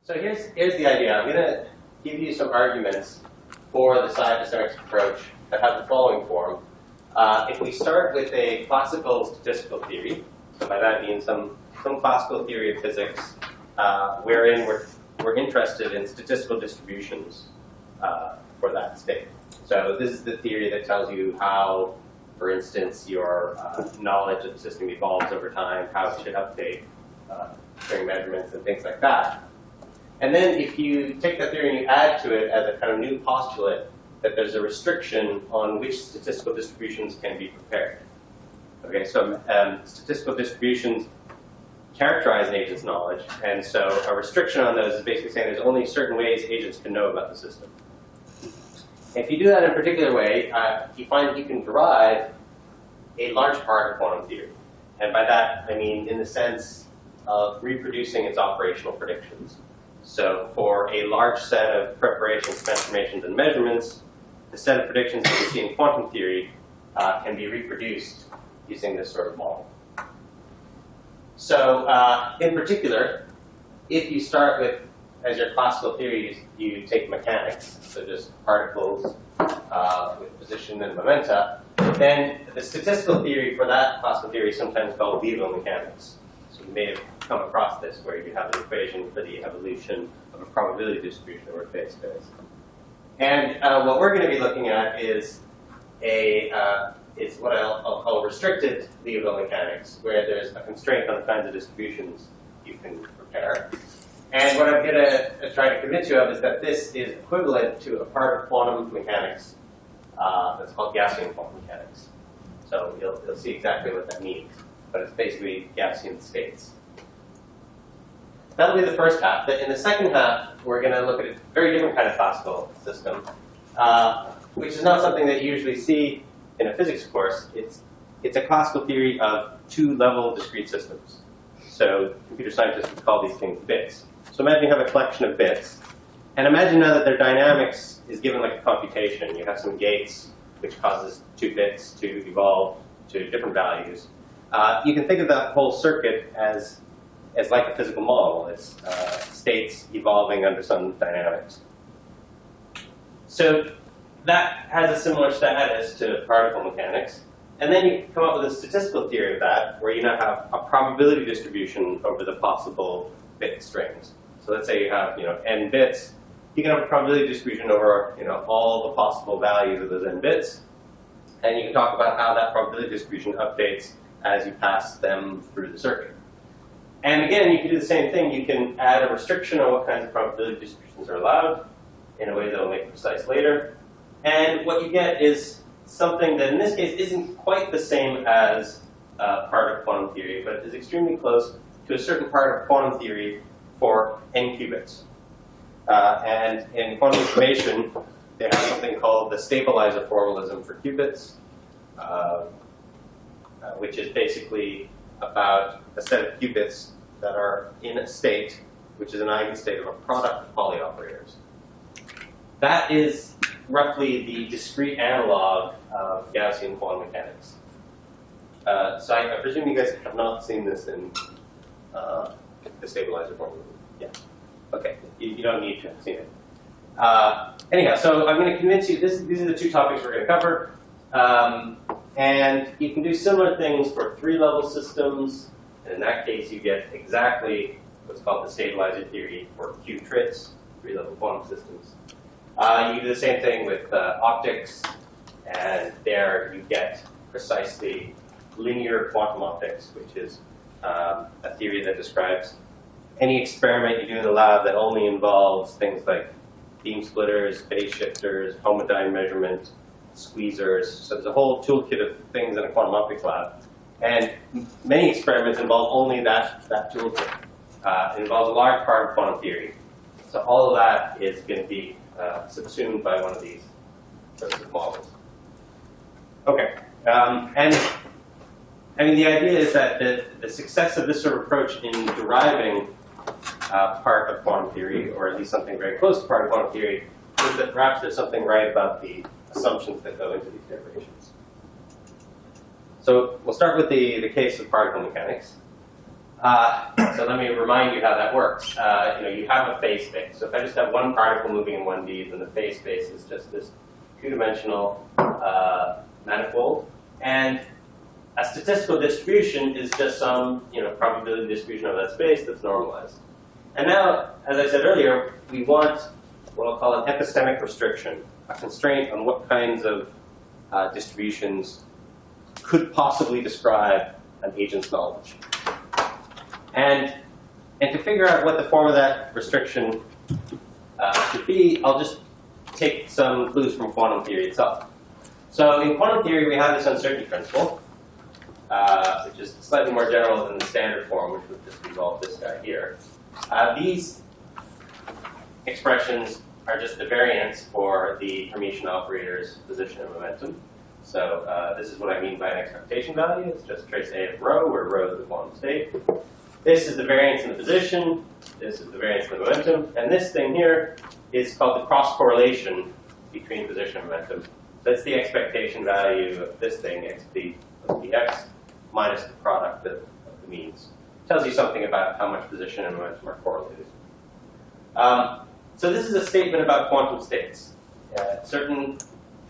So here's the idea. I'm going to give you some arguments for the epistemic approach that have the following form. If we start with a classical statistical theory, so by that I mean some classical theory of physics, wherein we're interested in statistical distributions for that state. So this is the theory that tells you how, for instance, your knowledge of the system evolves over time, how it should update during measurements and things like that. And then if you take that theory and you add to it as a kind of new postulate that there's a restriction on which statistical distributions can be prepared. Okay, so statistical distributions characterize an agent's knowledge, and so a restriction on those is basically saying there's only certain ways agents can know about the system. If you do that in a particular way, you find that you can derive a large part of quantum theory. And by that, I mean in the sense of reproducing its operational predictions. So for a large set of preparations, transformations, and measurements, the set of predictions that we see in quantum theory can be reproduced using this sort of model. So in particular, if you start with, as your classical theory, you take mechanics, so just particles with position and momenta, then the statistical theory for that classical theory is sometimes called Liouville mechanics. So you may have come across this, where you have an equation for the evolution of a probability distribution over phase space. And what we're going to be looking at is what I'll call restricted Liouville mechanics, where there's a constraint on the kinds of distributions you can prepare. And what I'm going to try to convince you of is that this is equivalent to a part of quantum mechanics that's called Gaussian quantum mechanics. So you'll see exactly what that means. But it's basically Gaussian states. That'll be the first half. In the second half, we're going to look at a very different kind of classical system, which is not something that you usually see in a physics course. It's a classical theory of two-level discrete systems. So computer scientists would call these things bits. So imagine you have a collection of bits. And imagine now that their dynamics is given like a computation. You have some gates, which causes two bits to evolve to different values. You can think of that whole circuit as like a physical model. It's states evolving under some dynamics. So that has a similar status to particle mechanics. And then you come up with a statistical theory of that, where you now have a probability distribution over the possible bit strings. So let's say you have n bits. You can have a probability distribution over all the possible values of those n bits. And you can talk about how that probability distribution updates as you pass them through the circuit. And again, you can do the same thing. You can add a restriction on what kinds of probability distributions are allowed in a way that will make it precise later. And what you get is something that in this case isn't quite the same as part of quantum theory, but is extremely close to a certain part of quantum theory for n qubits. And in quantum information, they have something called the stabilizer formalism for qubits, which is basically about a set of qubits that are in a state, which is an eigenstate of a product of Pauli operators. That is roughly the discrete analog of Gaussian quantum mechanics. So I presume you guys have not seen this in the stabilizer formalism. Yeah. Okay. You don't need to have seen it. Anyhow, so I'm going to convince you, these are the two topics we're going to cover. And you can do similar things for three-level systems. And in that case, you get exactly what's called the stabilizer theory for Q-trits, three-level quantum systems. You do the same thing with optics. And there you get precisely linear quantum optics, which is a theory that describes any experiment you do in the lab that only involves things like beam splitters, phase shifters, homodyne measurement, squeezers. So there's a whole toolkit of things in a quantum optics lab. And many experiments involve only that toolkit. It involves a large part of quantum theory. So all of that is going to be subsumed by one of these sorts of models. Okay. And I mean, the idea is that the success of this sort of approach in deriving part of quantum theory, or at least something very close to part of quantum theory, is that perhaps there's something right about the assumptions that go into these derivations. So we'll start with the case of particle mechanics. So let me remind you how that works. You have a phase space. So if I just have one particle moving in 1D, then the phase space is just this two-dimensional manifold. And a statistical distribution is just some probability distribution of that space that's normalized. And now, as I said earlier, we want what I'll call an epistemic restriction, a constraint on what kinds of distributions could possibly describe an agent's knowledge. And to figure out what the form of that restriction should be, I'll just take some clues from quantum theory itself. So in quantum theory, we have this uncertainty principle, which is slightly more general than the standard form, which would just involve this guy here. These expressions are just the variance for the Hermitian operator's position and momentum. So this is what I mean by an expectation value. It's just trace A of rho, where rho is the quantum state. This is the variance in the position. This is the variance in the momentum. And this thing here is called the cross correlation between position and momentum. That's the expectation value of this thing, xp plus dx, minus the product of the means. It tells you something about how much position and momentum are correlated. So this is a statement about quantum states. Certain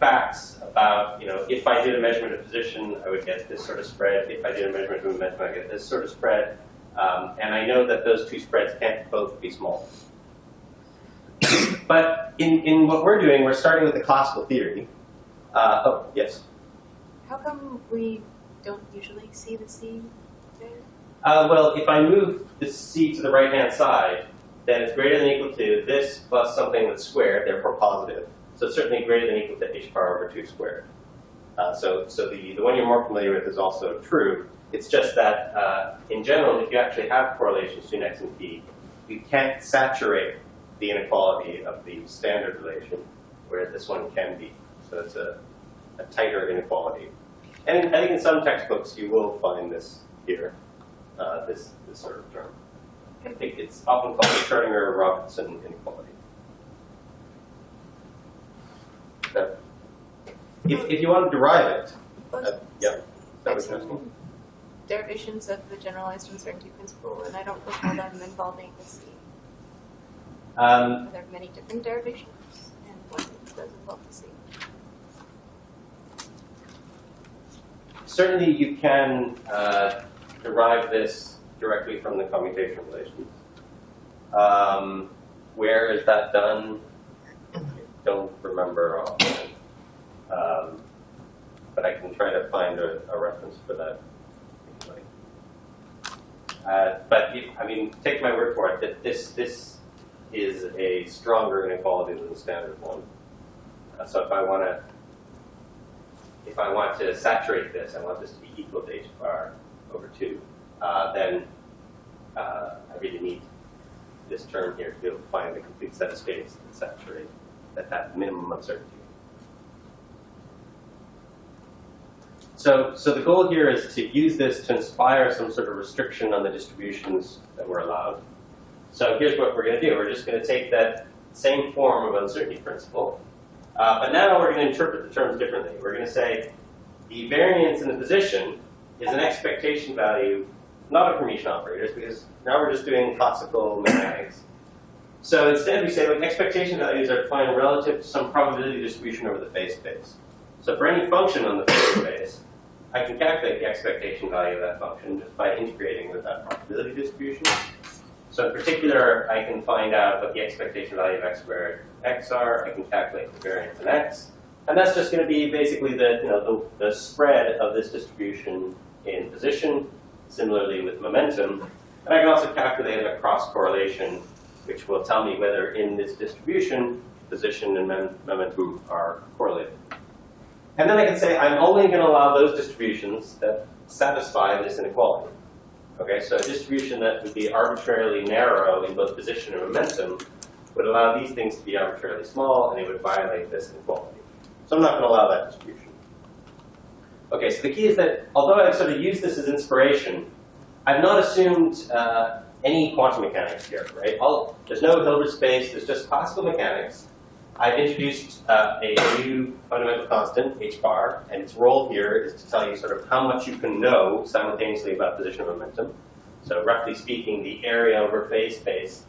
facts about, if I did a measurement of position, I would get this sort of spread. If I did a measurement of momentum, I get this sort of spread. And I know that those two spreads can't both be small. But in what we're doing, we're starting with the classical theory. Oh, yes? How come we don't usually see the C there? Well, if I move the C to the right-hand side, then it's greater than or equal to this plus something that's squared, therefore positive. So it's certainly greater than or equal to h power over 2 squared. So the one you're more familiar with is also true. It's just that, in general, if you actually have correlations between x and p, you can't saturate the inequality of the standard relation, whereas this one can be. So it's a tighter inequality. And I think in some textbooks you will find this here, this sort of term. I think it's often called the Schrödinger-Robinson inequality. So if you want to derive it, yeah, that was interesting. Derivations of the generalized uncertainty principle, and I don't recall them involving the C. Are there many different derivations, and one does involve the C? Certainly you can derive this directly from the commutation relations. Where is that done? I don't remember offhand. But I can try to find a reference for that. But I mean, take my word for it that this is a stronger inequality than the standard one. So if I want to saturate this, I want this to be equal to h bar over 2, then I really need this term here to be able to find the complete set of states that saturate at that minimum uncertainty. So the goal here is to use this to inspire some sort of restriction on the distributions that we're allowed. So here's what we're going to do. We're just going to take that same form of uncertainty principle, but now we're going to interpret the terms differently. We're going to say the variance in the position is an expectation value, not of Hermitian operators, because now we're just doing classical mechanics. So instead we say, like, expectation values are defined relative to some probability distribution over the phase space. So for any function on the phase space, I can calculate the expectation value of that function just by integrating with that probability distribution. So in particular, I can find out what the expectation value of x squared x are. I can calculate the variance in x. And that's just going to be basically the spread of this distribution in position, similarly with momentum. And I can also calculate a cross correlation, which will tell me whether in this distribution, position and momentum are correlated. And then I can say I'm only going to allow those distributions that satisfy this inequality. Okay, so a distribution that would be arbitrarily narrow in both position and momentum would allow these things to be arbitrarily small, and it would violate this inequality. So I'm not going to allow that distribution. Okay, so the key is that although I've sort of used this as inspiration, I've not assumed any quantum mechanics here, right? There's no Hilbert space, there's just classical mechanics. I've introduced a new fundamental constant, h bar, and its role here is to tell you sort of how much you can know simultaneously about position and momentum. So roughly speaking, the area over phase space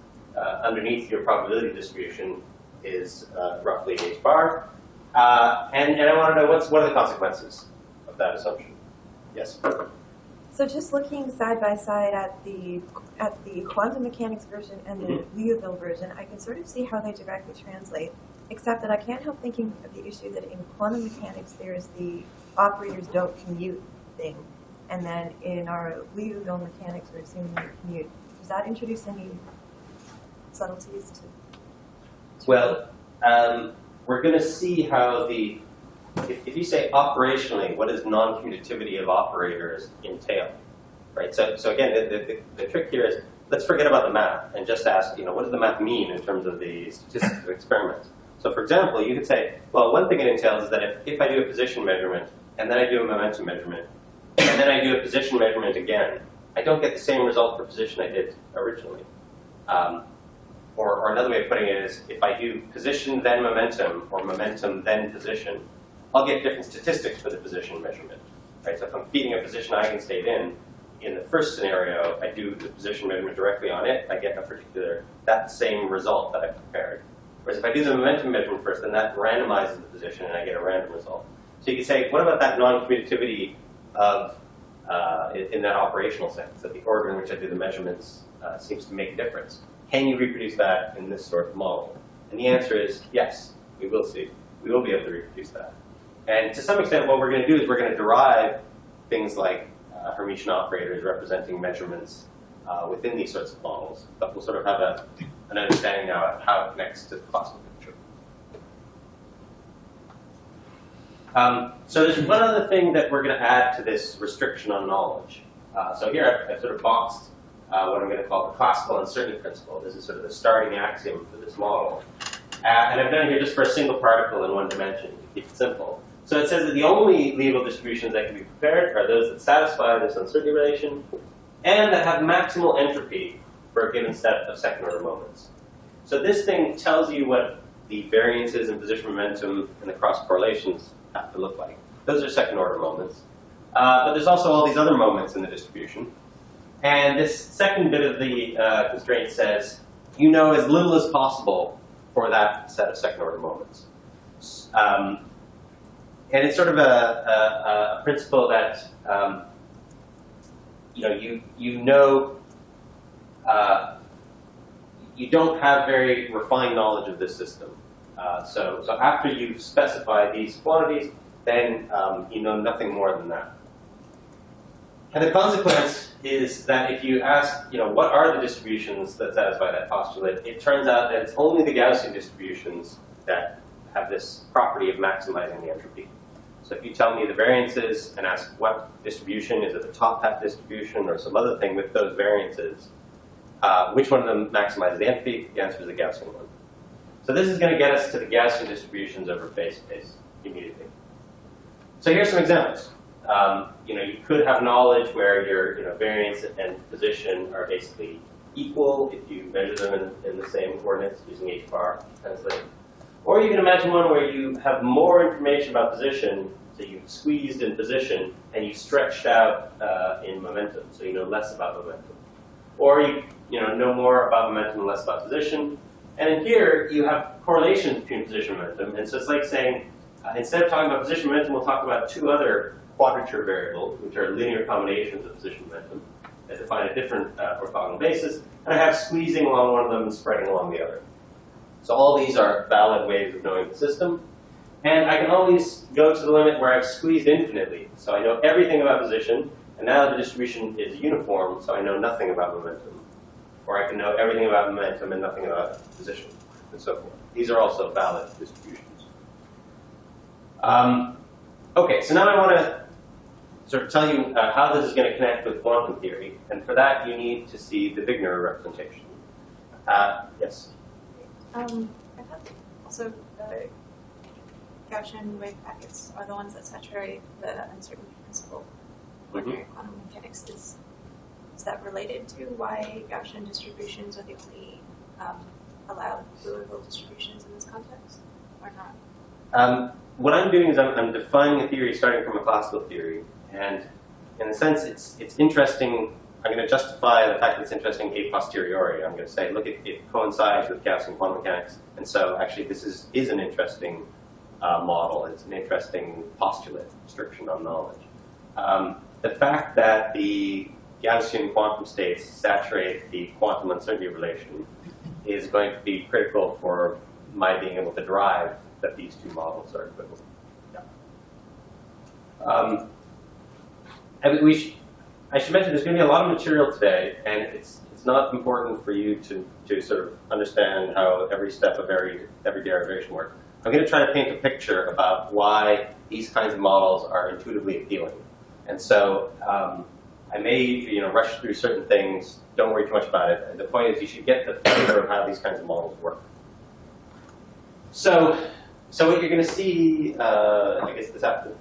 underneath your probability distribution is roughly h bar. And I want to know what are the consequences of that assumption? Yes? So just looking side by side at the quantum mechanics version and the Liouville version, I can sort of see how they directly translate, except that I can't help thinking of the issue that in quantum mechanics there's the operators don't commute thing, and then in our Liouville mechanics we're assuming they commute. Does that introduce any subtleties to Well, we're going to see how the, if you say operationally, what does non-commutativity of operators entail, right? So again, the trick here is, let's forget about the math and just ask, what does the math mean in terms of the statistics of experiments? So for example, you could say, well, one thing it entails is that if I do a position measurement, and then I do a momentum measurement, and then I do a position measurement again, I don't get the same result for position I did originally. Or another way of putting it is, if I do position then momentum, or momentum then position, I'll get different statistics for the position measurement. Right? So if I'm feeding a position eigenstate in the first scenario, I do the position measurement directly on it, I get that same result that I prepared. Whereas if I do the momentum measurement first, then that randomizes the position and I get a random result. So you could say, what about that non-commutativity of, in that operational sense, that the order in which I do the measurements seems to make a difference? Can you reproduce that in this sort of model? And the answer is yes, we will see. We will be able to reproduce that. And to some extent, what we're going to do is we're going to derive things like Hermitian operators representing measurements within these sorts of models. But we'll sort of have an understanding now of how it connects to the classical picture. So there's one other thing that we're going to add to this restriction on knowledge. So here I've sort of boxed what I'm going to call the classical uncertainty principle. This is sort of the starting axiom for this model. And I've done it here just for a single particle in one dimension to keep it simple. So it says that the only Liouville distributions that can be prepared are those that satisfy this uncertainty relation and that have maximal entropy for a given set of second-order moments. So this thing tells you what the variances in position momentum and the cross correlations have to look like. Those are second-order moments. But there's also all these other moments in the distribution. And this second bit of the constraint says, you know as little as possible for that set of second-order moments. And it's sort of a principle that you don't have very refined knowledge of this system. So after you specify these quantities, then you know nothing more than that. And the consequence is that if you ask, what are the distributions that satisfy that postulate, it turns out that it's only the Gaussian distributions that have this property of maximizing the entropy. So if you tell me the variances and ask what distribution, is it the top hat distribution or some other thing with those variances, which one of them maximizes the entropy? The answer is the Gaussian one. So this is going to get us to the Gaussian distributions over phase space immediately. So here's some examples. You could have knowledge where your variance and position are basically equal if you measure them in the same coordinates using h bar translate. Or you can imagine one where you have more information about position, so you've squeezed in position and you stretched out in momentum, so you know less about momentum. Or you know more about momentum and less about position. And in here, you have correlations between position and momentum. And so it's like saying, instead of talking about position momentum, we'll talk about two other quadrature variables, which are linear combinations of position momentum that define a different orthogonal basis. And I have squeezing along one of them and spreading along the other. So all these are valid ways of knowing the system. And I can always go to the limit where I've squeezed infinitely. So I know everything about position, and now the distribution is uniform, so I know nothing about momentum. Or I can know everything about momentum and nothing about position, and so forth. These are also valid distributions. Okay, so now I want to sort of tell you how this is going to connect with quantum theory. And for that, you need to see the Wigner representation. Yes? I thought also the Gaussian wave packets are the ones that saturate the uncertainty principle for quantum mechanics. Is that related to why Gaussian distributions are the only allowed Liouville distributions in this context, or not? What I'm doing is I'm defining a theory starting from a classical theory, and in a sense, it's interesting going to justify the fact that it's interesting a posteriori. I'm going to say, look, it coincides with Gaussian quantum mechanics, and so actually this is an interesting model. It's an interesting postulate, restriction on knowledge. The fact that the Gaussian quantum states saturate the quantum uncertainty relation is going to be critical for my being able to derive that these two models are equivalent. I should mention there's going to be a lot of material today, and it's not important for you to sort of understand how every step of every derivation works. I'm going to try to paint a picture about why these kinds of models are intuitively appealing. And so I may rush through certain things. Don't worry too much about it. The point is you should get the flavor of how these kinds of models work. So what you're going to see, I guess this afternoon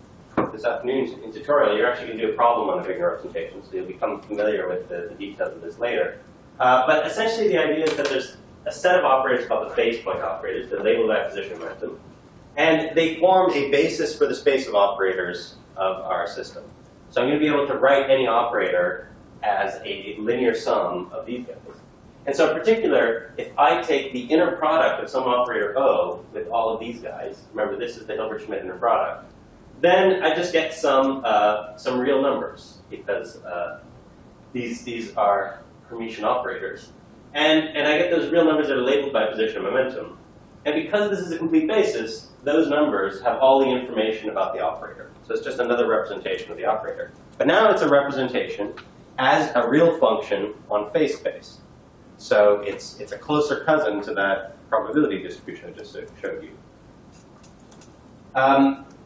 in tutorial, you're actually going to do a problem on the Wigner representation, so you'll become familiar with the details of this later. But essentially the idea is that there's a set of operators called the phase point operators that label that position momentum, and they form a basis for the space of operators of our system. So I'm going to be able to write any operator as a linear sum of these guys. And so in particular, if I take the inner product of some operator O with all of these guys, remember this is the Hilbert-Schmidt inner product, then I just get some real numbers, because these are Hermitian operators. And I get those real numbers that are labeled by position and momentum. And because this is a complete basis, those numbers have all the information about the operator. So it's just another representation of the operator. But now it's a representation as a real function on phase space. So it's a closer cousin to that probability distribution I just showed you.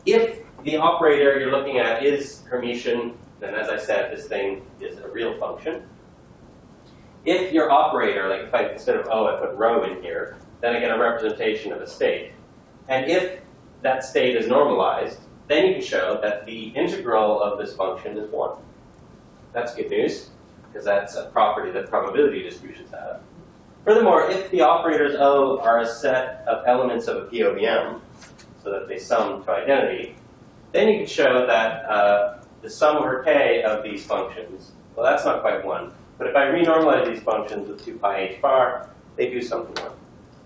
If the operator you're looking at is Hermitian, then as I said, this thing is a real function. If your operator, like if I, instead of O, I put rho in here, then I get a representation of a state. And if that state is normalized, then you can show that the integral of this function is 1. That's good news, because that's a property that probability distributions have. Furthermore, if the operators O are a set of elements of a POVM, so that they sum to identity, then you can show that the sum over k of these functions, well, that's not quite 1. But if I renormalize these functions with 2 pi h bar, they do something 1.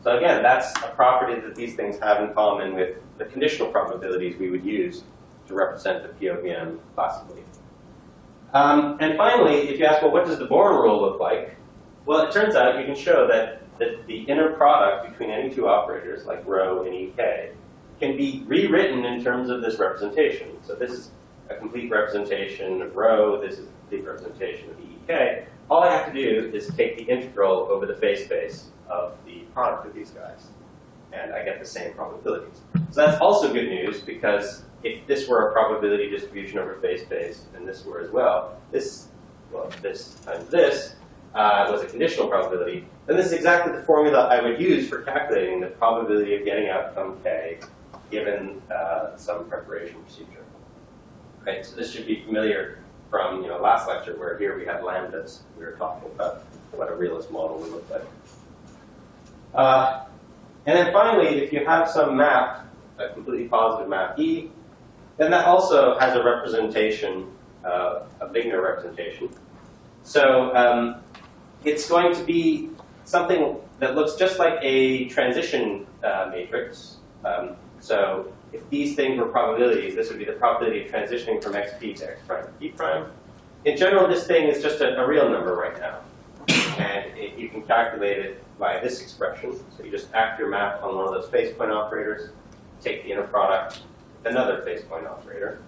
So again, that's a property that these things have in common with the conditional probabilities we would use to represent the POVM classically. And finally, if you ask, well, what does the Born rule look like? Well, it turns out you can show that the inner product between any two operators, like rho and ek, can be rewritten in terms of this representation. So this is a complete representation of rho. This is a complete representation of ek. All I have to do is take the integral over the phase space of the product of these guys, and I get the same probabilities. So that's also good news, because if this were a probability distribution over phase space, and this were as well, this times this was a conditional probability, then this is exactly the formula I would use for calculating the probability of getting outcome k given some preparation procedure. Right? So this should be familiar from last lecture, where here we had lambdas. We were talking about what a realist model would look like. And then finally, if you have some map, a completely positive map E, then that also has a representation, a Wigner representation. So it's going to be something that looks just like a transition matrix. So if these things were probabilities, this would be the probability of transitioning from xp to x prime to p prime. In general, this thing is just a real number right now. And you can calculate it by this expression. So you just act your map on one of those phase point operators, take the inner product with another phase point operator.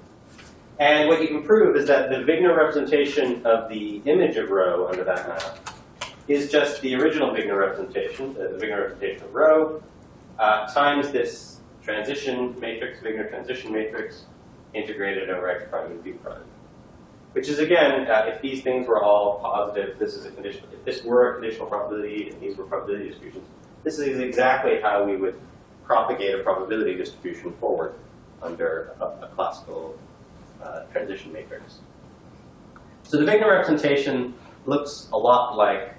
And what you can prove is that the Wigner representation of the image of rho under that map is just the original Wigner representation, the Wigner representation of rho, times this transition matrix, Wigner transition matrix, integrated over x prime and p prime. Which is, again, if these things were all positive, this is a conditional. If this were a conditional probability and these were probability distributions, this is exactly how we would propagate a probability distribution forward under a classical transition matrix. So the Wigner representation looks a lot like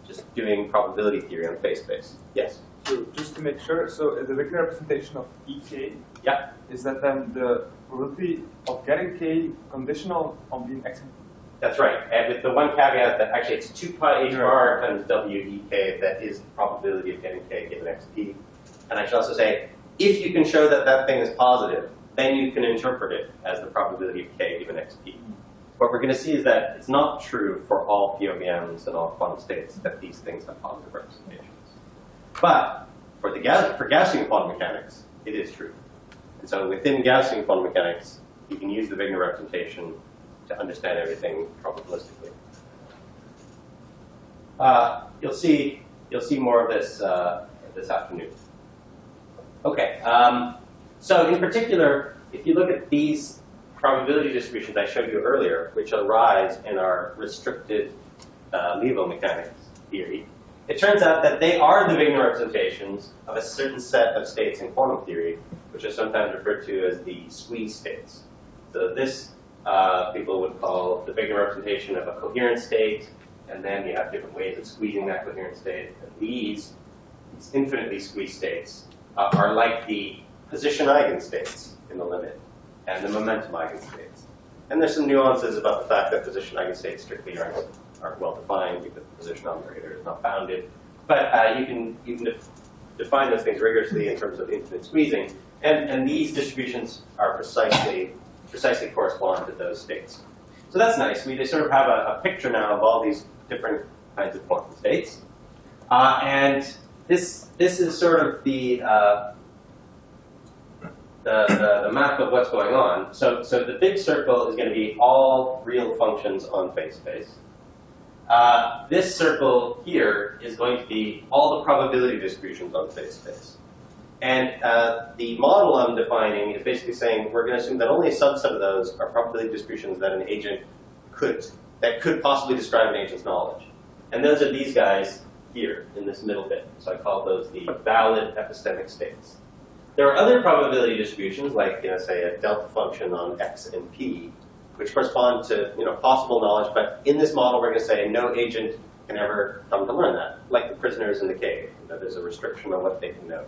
just doing probability theory on phase space. Yes? So just to make sure, so the Wigner representation of ek, Yeah. is that then the probability of getting k conditional on being x? That's right. And with the one caveat that actually it's 2 pi h bar times w dk that is the probability of getting k given xp. And I should also say, if you can show that that thing is positive, then you can interpret it as the probability of k given xp. What we're going to see is that it's not true for all POVMs and all quantum states that these things have positive representations. But for Gaussian quantum mechanics, it is true. And so within Gaussian quantum mechanics, you can use the Wigner representation to understand everything probabilistically. You'll see more of this this afternoon. Okay. So in particular, if you look at these probability distributions I showed you earlier, which arise in our restricted Liouville mechanics theory, it turns out that they are the Wigner representations of a certain set of states in quantum theory, which are sometimes referred to as the squeeze states. So this people would call the Wigner representation of a coherent state, and then you have different ways of squeezing that coherent state. And these infinitely squeezed states are like the position eigenstates in the limit and the momentum eigenstates. And there's some nuances about the fact that position eigenstates strictly aren't well defined because the position operator is not bounded. But you can define those things rigorously in terms of infinite squeezing. And these distributions are precisely correspond to those states. So that's nice. We just sort of have a picture now of all these different kinds of quantum states. And this is sort of the map of what's going on. So the big circle is going to be all real functions on phase space. This circle here is going to be all the probability distributions on phase space. And the model I'm defining is basically saying we're going to assume that only a subset of those are probability distributions that an agent could possibly describe an agent's knowledge. And those are these guys here in this middle bit. So I call those the valid epistemic states. There are other probability distributions, like say a delta function on x and p, which correspond to possible knowledge. But in this model, we're going to say no agent can ever come to learn that, like the prisoners in the cave. There's a restriction on what they can know.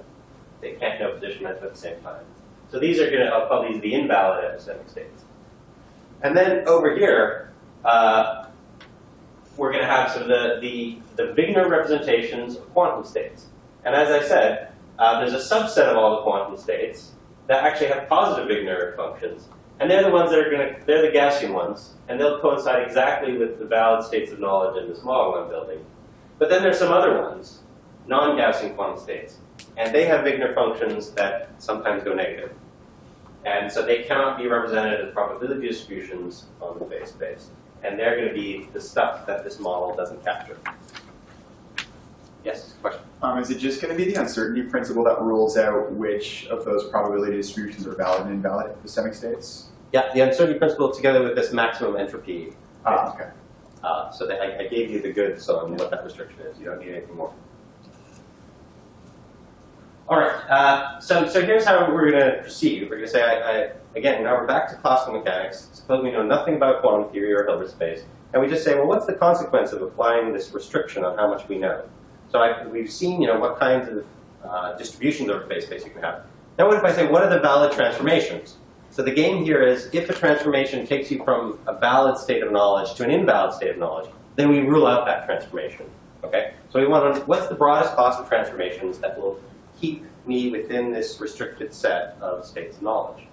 They can't know position momentum at the same time. So these are I'll call these the invalid epistemic states. And then over here, we're going to have sort of the Wigner representations of quantum states. And as I said, there's a subset of all the quantum states that actually have positive Wigner functions. And they're the ones that they're the Gaussian ones. And they'll coincide exactly with the valid states of knowledge in this model I'm building. But then there's some other ones, non-Gaussian quantum states. And they have Wigner functions that sometimes go negative. And so they cannot be represented as probability distributions on the phase space. And they're going to be the stuff that this model doesn't capture. Yes, question? Is it just going to be the uncertainty principle that rules out which of those probability distributions are valid and invalid epistemic states? Yeah, the uncertainty principle together with this maximum entropy. Okay. So that I gave you the goods on what that restriction is. You don't need anything more. All right, so here's how we're going to proceed. We're going to say, again, now we're back to classical mechanics. Suppose we know nothing about quantum theory or Hilbert space. And we just say, well, what's the consequence of applying this restriction on how much we know? So we've seen, what kinds of distributions over phase space you can have. Now what if I say, what are the valid transformations? So the game here is, if a transformation takes you from a valid state of knowledge to an invalid state of knowledge, then we rule out that transformation. Okay? So we want to, what's the broadest class of transformations that will keep me within this restricted set of states of knowledge?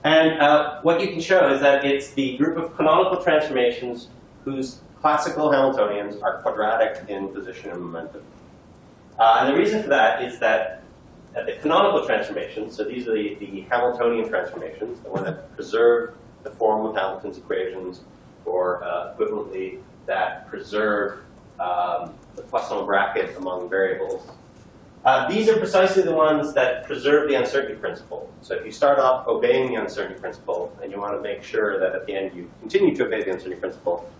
And what you can show is that it's the group of canonical transformations whose classical Hamiltonians are quadratic in position and momentum. And the reason for that is that the canonical transformations, so these are the Hamiltonian transformations, the one that preserve the form of Hamilton's equations, or equivalently, that preserve the Poisson bracket among variables. These are precisely the ones that preserve the uncertainty principle. So if you start off obeying the uncertainty principle, and you want to make sure that at the end you continue to obey the uncertainty principle,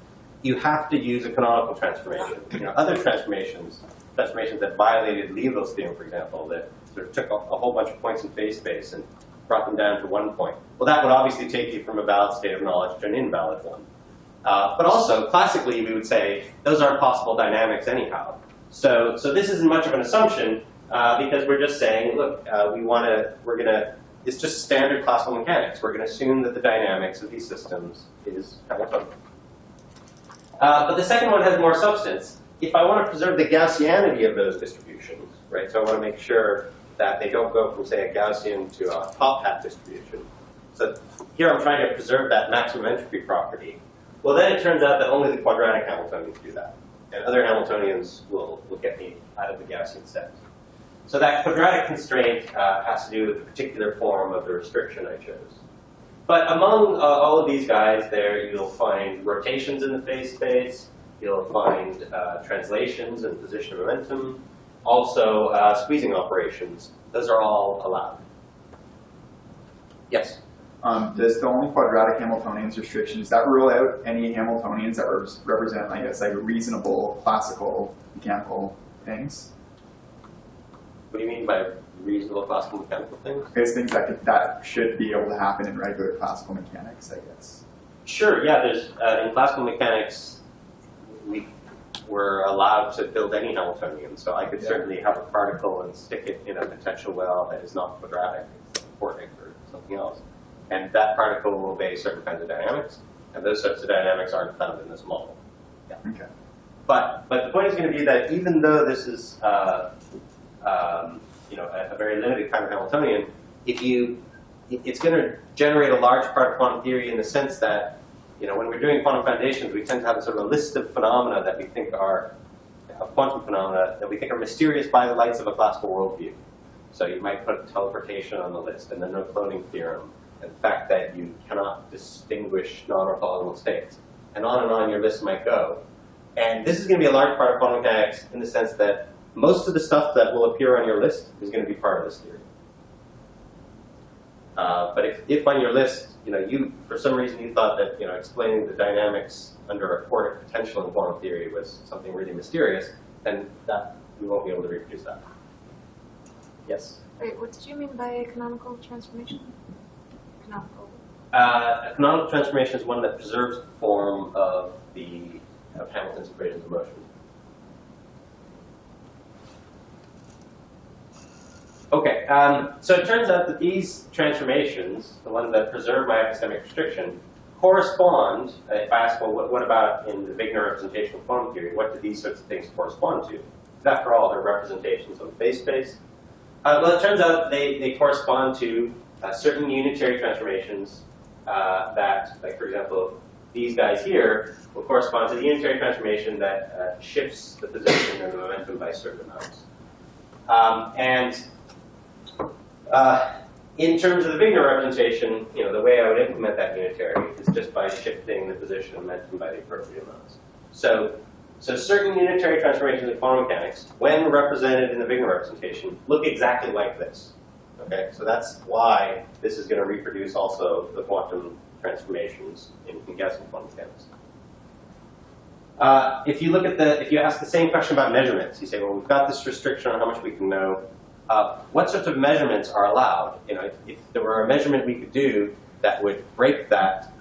you have to use a canonical transformation. Other transformations that violated Liouville's theorem, for example, that sort of took a whole bunch of points in phase space and brought them down to 1 point. Well, that would obviously take you from a valid state of knowledge to an invalid one. But also, classically, we would say those aren't possible dynamics anyhow. So this isn't much of an assumption because we're just saying, look, it's just standard classical mechanics. We're going to assume that the dynamics of these systems is Hamiltonian. But the second one has more substance. If I want to preserve the Gaussianity of those distributions, right? So I want to make sure that they don't go from, say, a Gaussian to a top hat distribution. So here I'm trying to preserve that maximum entropy property. Well, then it turns out that only the quadratic Hamiltonians do that. And other Hamiltonians will get me out of the Gaussian set. So that quadratic constraint has to do with the particular form of the restriction I chose. But among all of these guys there, you'll find rotations in the phase space. You'll find translations and position of momentum. Also, squeezing operations. Those are all allowed. Yes? Does the only quadratic Hamiltonians restriction, does that rule out any Hamiltonians that represent, I guess, like reasonable classical mechanical things? What do you mean by reasonable classical mechanical things? Because things that should be able to happen in regular classical mechanics, I guess. Sure, yeah, there's, in classical mechanics, we were allowed to build any Hamiltonian. So I could certainly have a particle and stick it in a potential well that is not quadratic, it's quartic or something else. And that particle will obey certain kinds of dynamics. And those sorts of dynamics aren't found in this model. Yeah. Okay. But the point is going to be that even though this is a very limited kind of Hamiltonian, it's going to generate a large part of quantum theory in the sense that, when we're doing quantum foundations, we tend to have a sort of a list of phenomena that we think are, of quantum phenomena, that we think are mysterious by the lights of a classical worldview. So you might put teleportation on the list, and the no-cloning theorem, and the fact that you cannot distinguish non-orthogonal states. And on your list might go. And this is going to be a large part of quantum mechanics in the sense that most of the stuff that will appear on your list is going to be part of this theory. But if on your list, you for some reason you thought that explaining the dynamics under a quartic potential in quantum theory was something really mysterious, then that we won't be able to reproduce that. Yes. Wait, what did you mean by canonical transformation? Canonical. A canonical transformation is one that preserves the form of Hamilton's equations of motion. Okay, so it turns out that these transformations, the ones that preserve my epistemic restriction, correspond, if I ask, well, what about in the Wigner representation of quantum theory, what do these sorts of things correspond to? Because after all, they're representations of phase space. Well, it turns out they correspond to certain unitary transformations that, like for example, these guys here will correspond to the unitary transformation that shifts the position and the momentum by certain amounts. In terms of the Wigner representation, the way I would implement that unitary is just by shifting the position and momentum by the appropriate amounts. So certain unitary transformations in quantum mechanics, when represented in the Wigner representation, look exactly like this. Okay, so that's why this is going to reproduce also the quantum transformations in Gaussian quantum mechanics. If you ask the same question about measurements, you say, well, we've got this restriction on how much we can know. What sorts of measurements are allowed? If there were a measurement we could do that would break that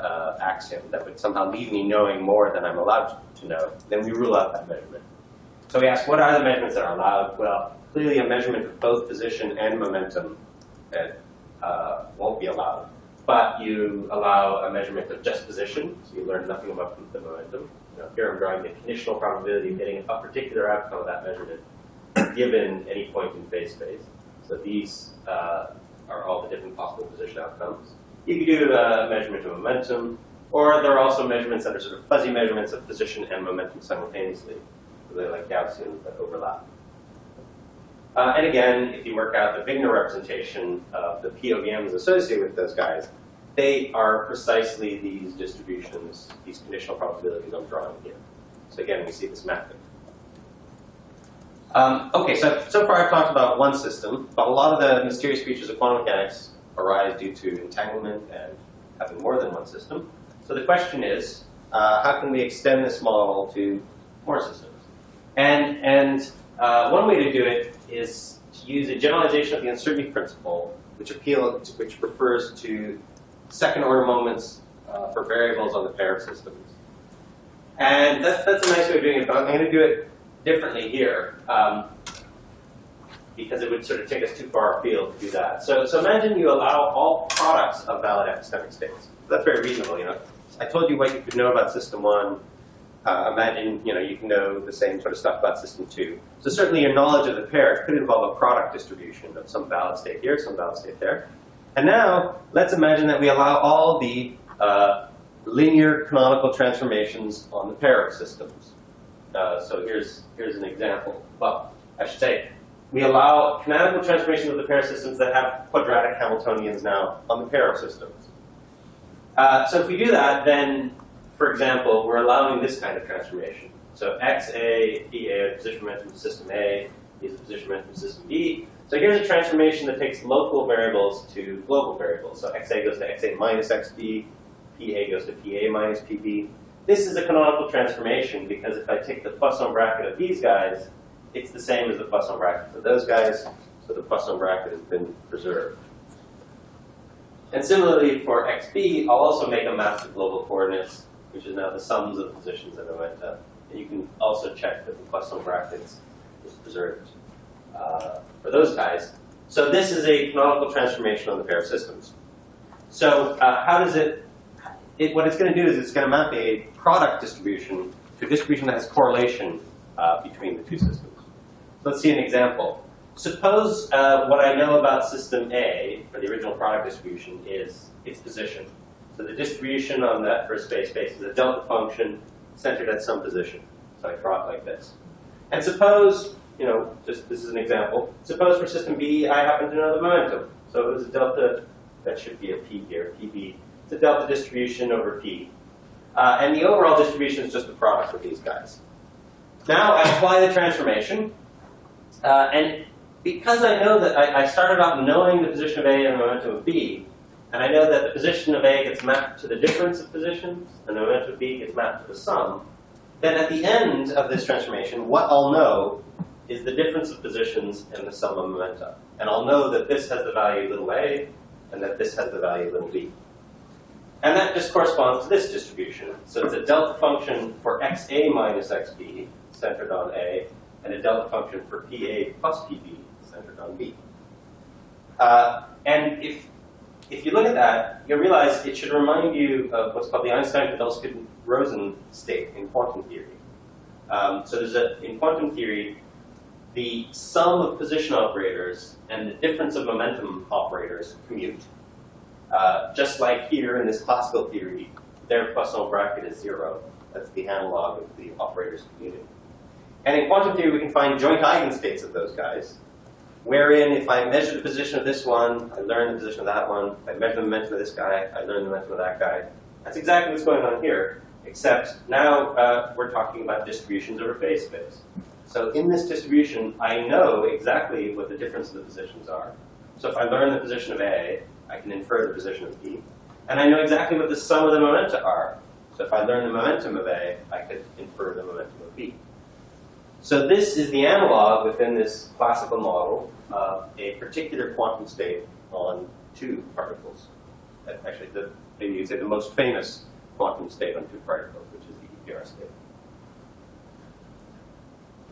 axiom, that would somehow leave me knowing more than I'm allowed to know, then we rule out that measurement. So we ask, what are the measurements that are allowed? Well, clearly a measurement of both position and momentum won't be allowed. But you allow a measurement of just position, so you learn nothing about the momentum. Here I'm drawing the conditional probability of getting a particular outcome of that measurement given any point in phase space. So these are all the different possible position outcomes. You can do a measurement of momentum, or there are also measurements that are sort of fuzzy measurements of position and momentum simultaneously. So they're like Gaussian, but overlap. And again, if you work out the Wigner representation of the POVMs associated with those guys, they are precisely these distributions, these conditional probabilities I'm drawing here. So again, we see this mapping. Okay, so far I've talked about one system, but a lot of the mysterious features of quantum mechanics arise due to entanglement and having more than one system. So the question is, how can we extend this model to more systems? And one way to do it is to use a generalization of the uncertainty principle, which refers to second-order moments for variables on the pair of systems. And that's a nice way of doing it, but I'm going to do it differently here, because it would sort of take us too far afield to do that. So imagine you allow all products of valid epistemic states. That's very reasonable, I told you what you could know about system one. imagine, you can know the same sort of stuff about system 2. So certainly your knowledge of the pair could involve a product distribution of some valid state here, some valid state there. And now, let's imagine that we allow all the linear canonical transformations on the pair of systems. So here's an example. Well, I should say, we allow canonical transformations of the pair systems that have quadratic Hamiltonians now on the pair of systems. So if we do that, then, for example, we're allowing this kind of transformation. So XA, PA, position momentum of system A, is a position momentum of system B. So here's a transformation that takes local variables to global variables. So XA goes to XA minus XB, PA goes to PA minus PB. This is a canonical transformation because if I take the Poisson bracket of these guys, it's the same as the Poisson bracket for those guys, so the Poisson bracket has been preserved. And similarly for XB, I'll also make a map to global coordinates, which is now the sums of the positions of momenta. And you can also check that the Poisson brackets is preserved for those guys. So this is a canonical transformation on the pair of systems. So how does what it's going to do is it's going to map a product distribution to a distribution that has correlation between the two systems. Let's see an example. Suppose what I know about system A, for the original product distribution, is its position. So the distribution on that first space is a delta function centered at some position. So I draw it like this. And suppose, this is an example. Suppose for system B, I happen to know the momentum. So there's a delta, that should be a P here, PB. It's a delta distribution over P. And the overall distribution is just the product of these guys. Now I apply the transformation. And because I know that I started out knowing the position of A and the momentum of B, and I know that the position of A gets mapped to the difference of positions, and the momentum of B gets mapped to the sum, then at the end of this transformation, what I'll know is the difference of positions and the sum of momenta. And I'll know that this has the value little a, and that this has the value little b. And that just corresponds to this distribution. So it's a delta function for xa minus xb, centered on A, and a delta function for PA plus PB, centered on B. And if you look at that, you'll realize it should remind you of what's called the Einstein-Podolsky-Rosen state in quantum theory. So in quantum theory, the sum of position operators and the difference of momentum operators commute. Just like here in this classical theory, their Poisson bracket is 0. That's the analog of the operators commuting. And in quantum theory, we can find joint eigenstates of those guys, wherein if I measure the position of this one, I learn the position of that one. If I measure the momentum of this guy, I learn the momentum of that guy. That's exactly what's going on here, except now we're talking about distributions over phase space. So in this distribution, I know exactly what the difference of the positions are. So if I learn the position of A, I can infer the position of B. And I know exactly what the sum of the momenta are. So if I learn the momentum of A, I could infer the momentum of B. So this is the analog within this classical model of a particular quantum state on two particles. Actually, maybe you'd say the most famous quantum state on two particles, which is the EPR state.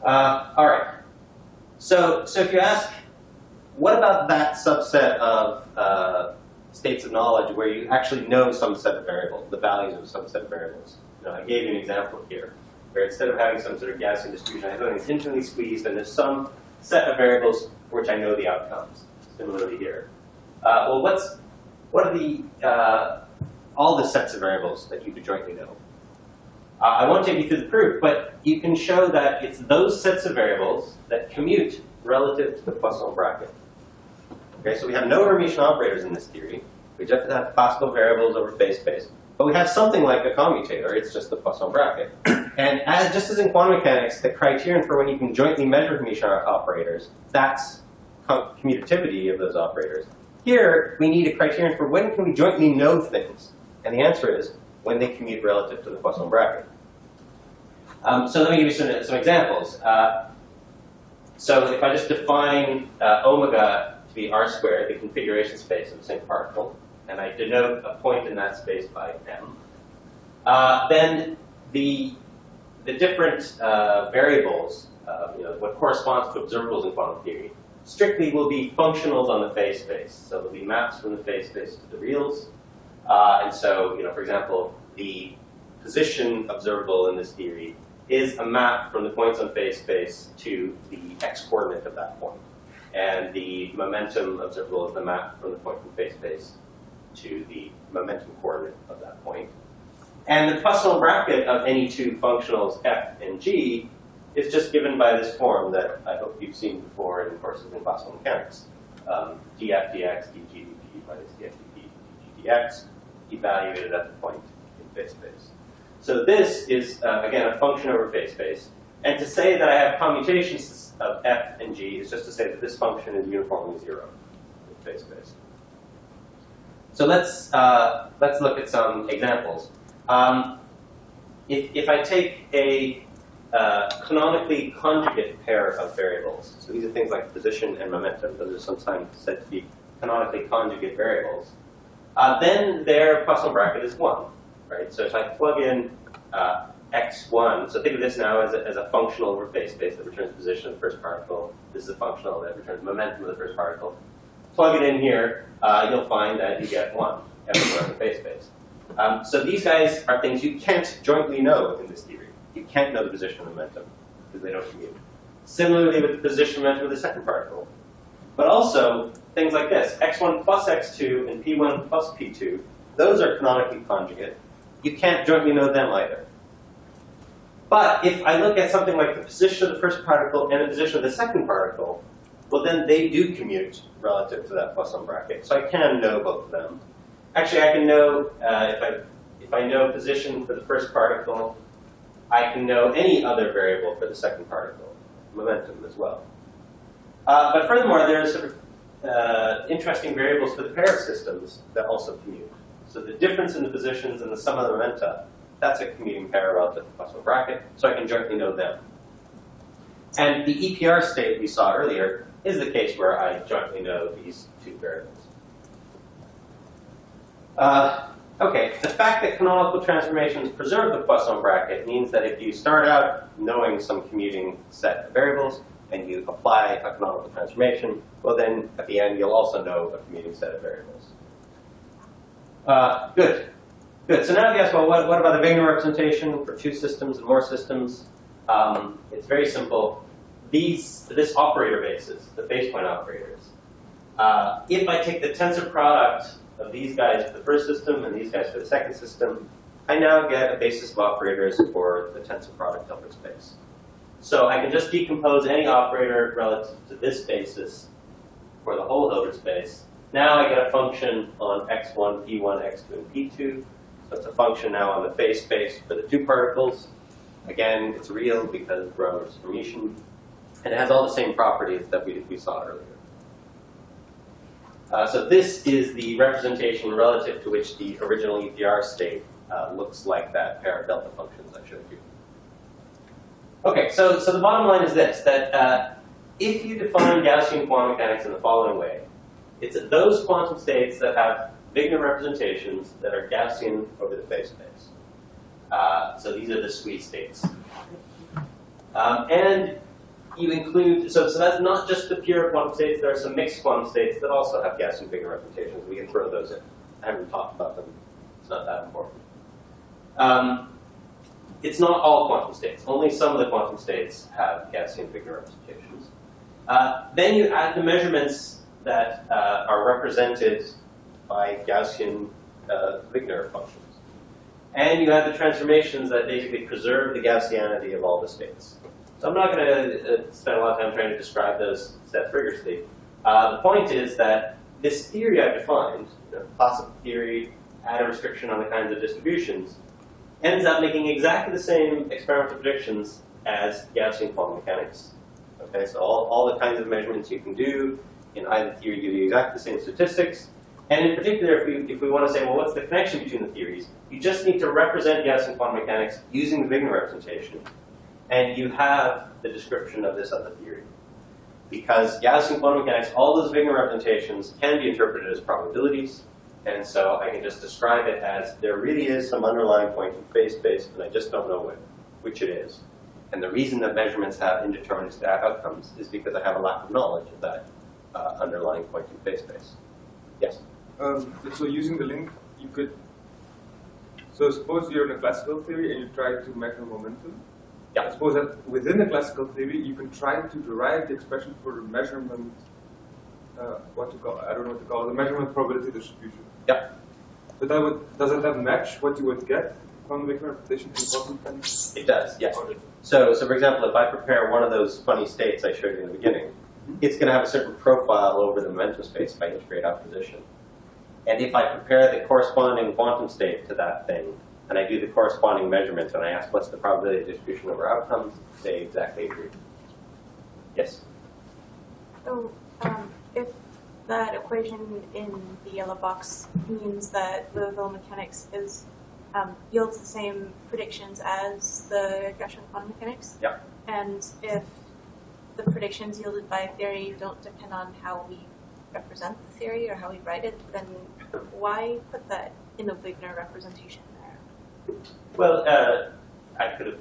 All right. So if you ask, what about that subset of states of knowledge where you actually know some set of variables, the values of some set of variables? I gave you an example here, where instead of having some sort of Gaussian distribution, I have something that's infinitely squeezed, and there's some set of variables for which I know the outcomes. Similarly here. Well, what are all the sets of variables that you could jointly know? I won't take you through the proof, but you can show that it's those sets of variables that commute relative to the Poisson bracket. Okay, so we have no Hermitian operators in this theory. We just have classical variables over phase space. But we have something like a commutator. It's just the Poisson bracket. And just as in quantum mechanics, the criterion for when you can jointly measure Hermitian operators, that's commutativity of those operators. Here, we need a criterion for when can we jointly know things. And the answer is when they commute relative to the Poisson bracket. So let me give you some examples. So if I just define omega to be r squared, the configuration space of the same particle, and I denote a point in that space by m, then the different variables, what corresponds to observables in quantum theory, strictly will be functionals on the phase space. So there'll be maps from the phase space to the reals. And so, for example, the position observable in this theory is a map from the points on phase space to the x-coordinate of that point. And the momentum observable is the map from the point from phase space to the momentum coordinate of that point. And the Poisson bracket of any two functionals f and g is just given by this form that I hope you've seen before in courses in classical mechanics. df dx dg dt minus df dt dg dx, evaluated at the point in phase space. So this is, again, a function over phase space. And to say that I have commutations of f and g is just to say that this function is uniformly 0 in phase space. So let's look at some examples. If I take a canonically conjugate pair of variables, so these are things like position and momentum, those are sometimes said to be canonically conjugate variables, then their Poisson bracket is 1, right? So if I plug in x1, so think of this now as a functional over phase space that returns position of the first particle. This is a functional that returns momentum of the first particle. Plug it in here, you'll find that you get 1 everywhere in the phase space. So these guys are things you can't jointly know in this theory. You can't know the position of momentum because they don't commute. Similarly with the position momentum of the second particle. But also things like this, x1 plus x2 and p1 plus p2, those are canonically conjugate. You can't jointly know them either. But if I look at something like the position of the first particle and the position of the second particle, well then they do commute relative to that Poisson bracket. So I can know both of them. Actually, I can know, if I know position for the first particle, I can know any other variable for the second particle, momentum as well. But furthermore, there are sort of interesting variables for the pair of systems that also commute. So the difference in the positions and the sum of the momenta, that's a commuting pair relative to the Poisson bracket, so I can jointly know them. And the EPR state we saw earlier is the case where I jointly know these two variables. Okay, the fact that canonical transformations preserve the Poisson bracket means that if you start out knowing some commuting set of variables and you apply a canonical transformation, well then at the end you'll also know a commuting set of variables. Good. Good. So now you ask, well, what about the Wigner representation for two systems and more systems? It's very simple. This operator basis, the base point operators, if I take the tensor product of these guys for the first system and these guys for the second system, I now get a basis of operators for the tensor product Hilbert space. So I can just decompose any operator relative to this basis for the whole Hilbert space. Now I get a function on x1, p1, x2, and p2. So it's a function now on the phase space for the two particles. Again, it's real because rho is Hermitian. And it has all the same properties that we saw earlier. So this is the representation relative to which the original EPR state looks like that pair of delta functions I showed you. Okay, so the bottom line is this, that if you define Gaussian quantum mechanics in the following way, it's those quantum states that have Wigner representations that are Gaussian over the phase space. So these are the squeeze states. And you include, so that's not just the pure quantum states, there are some mixed quantum states that also have Gaussian Wigner representations. We can throw those in. I haven't talked about them. It's not that important. It's not all quantum states. Only some of the quantum states have Gaussian Wigner representations. Then you add the measurements that are represented by Gaussian Wigner functions. And you have the transformations that basically preserve the Gaussianity of all the states. So I'm not going to spend a lot of time trying to describe those sets rigorously. The point is that this theory I've defined, classical theory, add a restriction on the kinds of distributions, ends up making exactly the same experimental predictions as Gaussian quantum mechanics. Okay, so all the kinds of measurements you can do in either theory give you exactly the same statistics. And in particular, if we want to say, well, what's the connection between the theories? You just need to represent Gaussian quantum mechanics using the Wigner representation. And you have the description of this other theory. Because Gaussian quantum mechanics, all those Wigner representations can be interpreted as probabilities. And so I can just describe it as there really is some underlying point in phase space, and I just don't know which it is. And the reason that measurements have indeterministic outcomes is because I have a lack of knowledge of that underlying point in phase space. Yes? So using the link, you could So suppose you're in a classical theory and you try to measure momentum. Yeah. I suppose that within the classical theory, you can try to derive the expression for the measurement, what to call, I don't know what to call it, the measurement probability distribution. Yeah. But doesn't that match what you would get from the Wigner representation in quantum mechanics? It does, yes. So for example, if I prepare one of those funny states I showed you in the beginning, it's going to have a certain profile over the momentum space if I integrate out position. And if I prepare the corresponding quantum state to that thing, and I do the corresponding measurements, and I ask what's the probability distribution over outcomes, they exactly agree. Yes? So, if that equation in the yellow box means that Liouville mechanics is yields the same predictions as the Gaussian quantum mechanics, Yeah. and if the predictions yielded by a theory don't depend on how we represent the theory or how we write it, then why put that in the Wigner representation there? Well, I could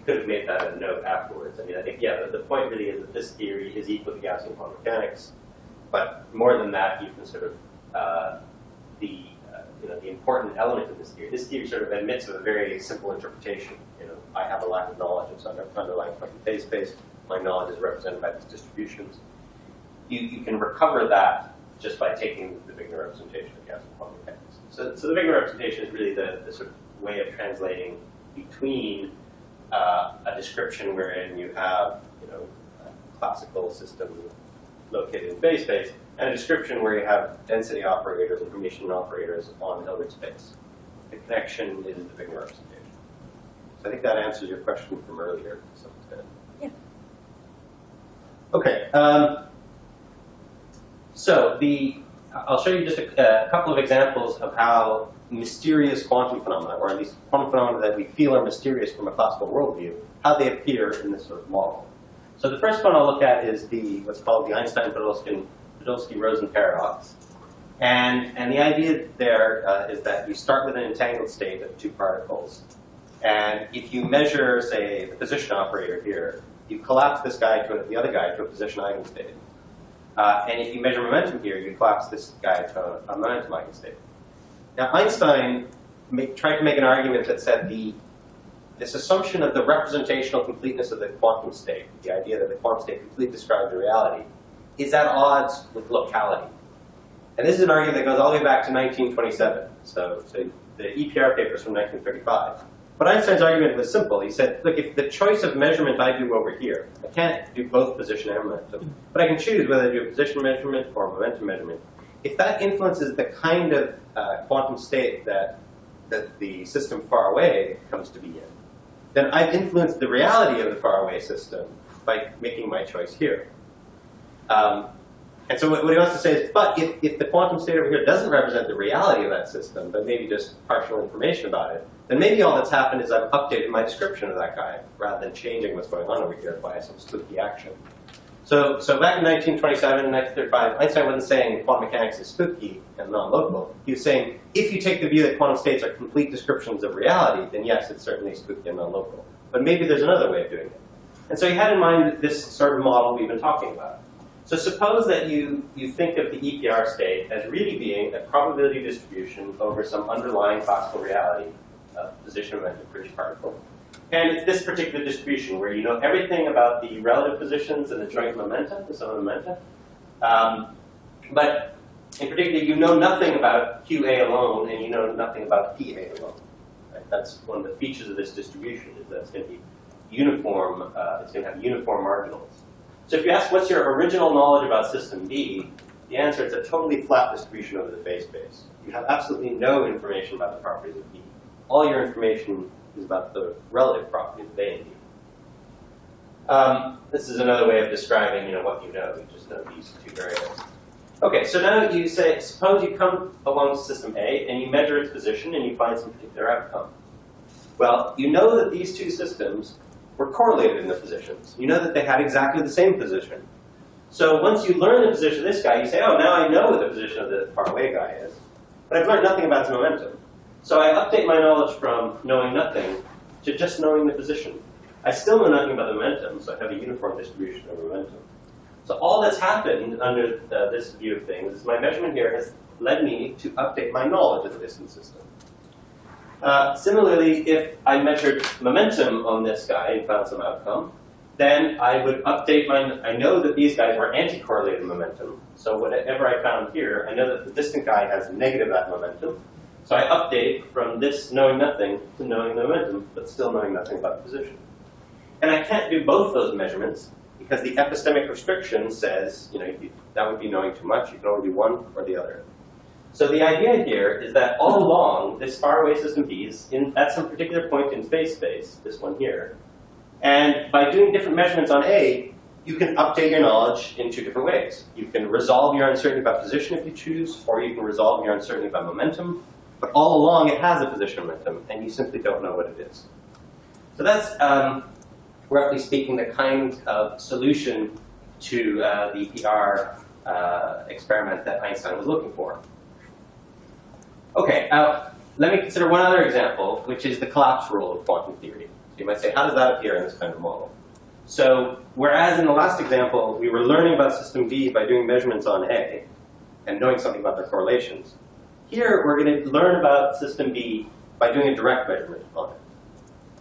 have made that a note afterwards. I mean, I think, yeah, the point really is that this theory is equal to Gaussian quantum mechanics, but more than that, you can sort of, the important element of this theory sort of admits of a very simple interpretation. I have a lack of knowledge of some underlying quantum phase space. My knowledge is represented by these distributions. You can recover that just by taking the Wigner representation of Gaussian quantum mechanics. So the Wigner representation is really the sort of way of translating between a description wherein you have a classical system located in phase space and a description where you have density operators, information operators on Hilbert space. The connection is the Wigner representation. So I think that answers your question from earlier to some extent. Yeah. Okay. So I'll show you just a couple of examples of how mysterious quantum phenomena, or at least quantum phenomena that we feel are mysterious from a classical worldview, how they appear in this sort of model. So the first one I'll look at is what's called the Einstein-Podolsky-Rosen paradox. And the idea there is that you start with an entangled state of two particles. And if you measure, say, the position operator here, you collapse this guy to the other guy to a position eigenstate. And if you measure momentum here, you collapse this guy to a momentum eigenstate. Now, Einstein tried to make an argument that said this assumption of the representational completeness of the quantum state, the idea that the quantum state completely describes the reality, is at odds with locality. And this is an argument that goes all the way back to 1927. So the EPR papers from 1935. But Einstein's argument was simple. He said, look, if the choice of measurement I do over here, I can't do both position and momentum, but I can choose whether I do a position measurement or a momentum measurement. If that influences the kind of quantum state that the system far away comes to be in, then I've influenced the reality of the faraway system by making my choice here. And so what he wants to say is, but if the quantum state over here doesn't represent the reality of that system, but maybe just partial information about it, then maybe all that's happened is I've updated my description of that guy, rather than changing what's going on over here by some spooky action. So back in 1927 and 1935, Einstein wasn't saying quantum mechanics is spooky and non-local. He was saying, if you take the view that quantum states are complete descriptions of reality, then yes, it's certainly spooky and non-local. But maybe there's another way of doing it. And so he had in mind this sort of model we've been talking about. So suppose that you think of the EPR state as really being a probability distribution over some underlying classical reality, position momentum for each particle. And it's this particular distribution where you know everything about the relative positions and the joint momentum, the sum of momentum. But in particular, you know nothing about QA alone, and you know nothing about PA alone. Right? That's one of the features of this distribution, is that it's going to be uniform, it's going to have uniform marginals. So if you ask what's your original knowledge about system B, the answer is a totally flat distribution over the phase space. You have absolutely no information about the properties of B. All your information is about the relative properties of A and B. This is another way of describing what you know. You just know these two variables. Okay, so now you say, suppose you come along to system A and you measure its position and you find some particular outcome. Well, you know that these two systems were correlated in their positions. You know that they had exactly the same position. So once you learn the position of this guy, you say, oh, now I know what the position of the faraway guy is. But I've learned nothing about its momentum. So I update my knowledge from knowing nothing to just knowing the position. I still know nothing about the momentum, so I have a uniform distribution of momentum. So all that's happened under this view of things is my measurement here has led me to update my knowledge of the distance system. Similarly, if I measured momentum on this guy and found some outcome, then I would update I know that these guys were anti-correlated momentum. So whatever I found here, I know that the distant guy has negative that momentum. So I update from this knowing nothing to knowing the momentum, but still knowing nothing about the position. And I can't do both those measurements because the epistemic restriction says, that would be knowing too much. You can only do one or the other. So the idea here is that all along, this faraway system B is at some particular point in space, this one here. And by doing different measurements on A, you can update your knowledge in two different ways. You can resolve your uncertainty about position if you choose, or you can resolve your uncertainty about momentum. But all along, it has a position momentum, and you simply don't know what it is. So that's, roughly speaking, the kind of solution to the PR experiment that Einstein was looking for. Okay, let me consider one other example, which is the collapse rule of quantum theory. So you might say, how does that appear in this kind of model? So whereas in the last example, we were learning about system B by doing measurements on A and knowing something about their correlations, here we're going to learn about system B by doing a direct measurement on it.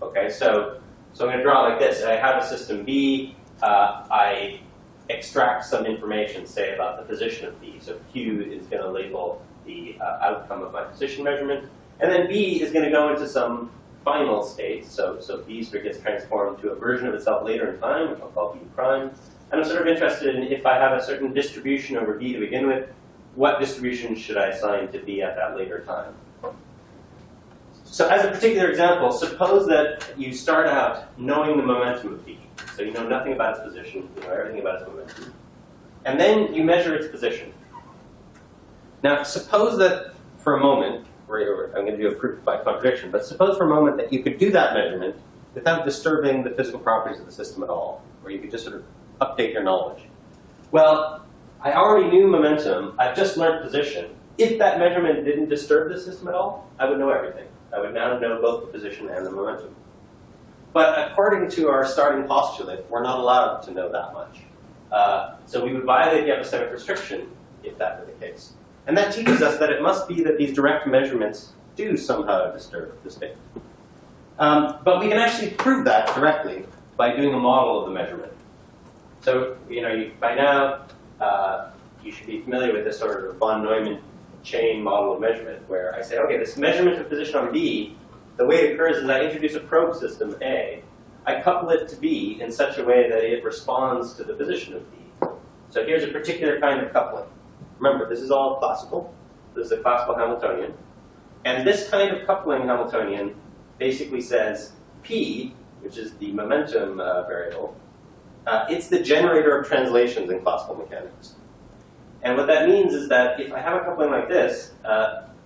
Okay, so I'm going to draw it like this. I have a system B. I extract some information, say, about the position of B. So Q is going to label the outcome of my position measurement. And then B is going to go into some final state. So B sort of gets transformed to a version of itself later in time, which I'll call B prime. And I'm sort of interested in if I have a certain distribution over B to begin with, what distribution should I assign to B at that later time? So as a particular example, suppose that you start out knowing the momentum of B. So you know nothing about its position, you know everything about its momentum. And then you measure its position. Now, suppose that for a moment, I'm going to do a proof by contradiction, but suppose for a moment that you could do that measurement without disturbing the physical properties of the system at all, or you could just sort of update your knowledge. Well, I already knew momentum, I've just learned position. If that measurement didn't disturb the system at all, I would know everything. I would now know both the position and the momentum. But according to our starting postulate, we're not allowed to know that much. So we would violate the epistemic restriction if that were the case. And that teaches us that it must be that these direct measurements do somehow disturb the state. But we can actually prove that directly by doing a model of the measurement. So by now, you should be familiar with this sort of von Neumann chain model of measurement, where I say, okay, this measurement of position on B, the way it occurs is I introduce a probe system, A. I couple it to B in such a way that it responds to the position of B. So here's a particular kind of coupling. Remember, this is all classical. This is a classical Hamiltonian. And this kind of coupling Hamiltonian basically says P, which is the momentum variable, it's the generator of translations in classical mechanics. And what that means is that if I have a coupling like this,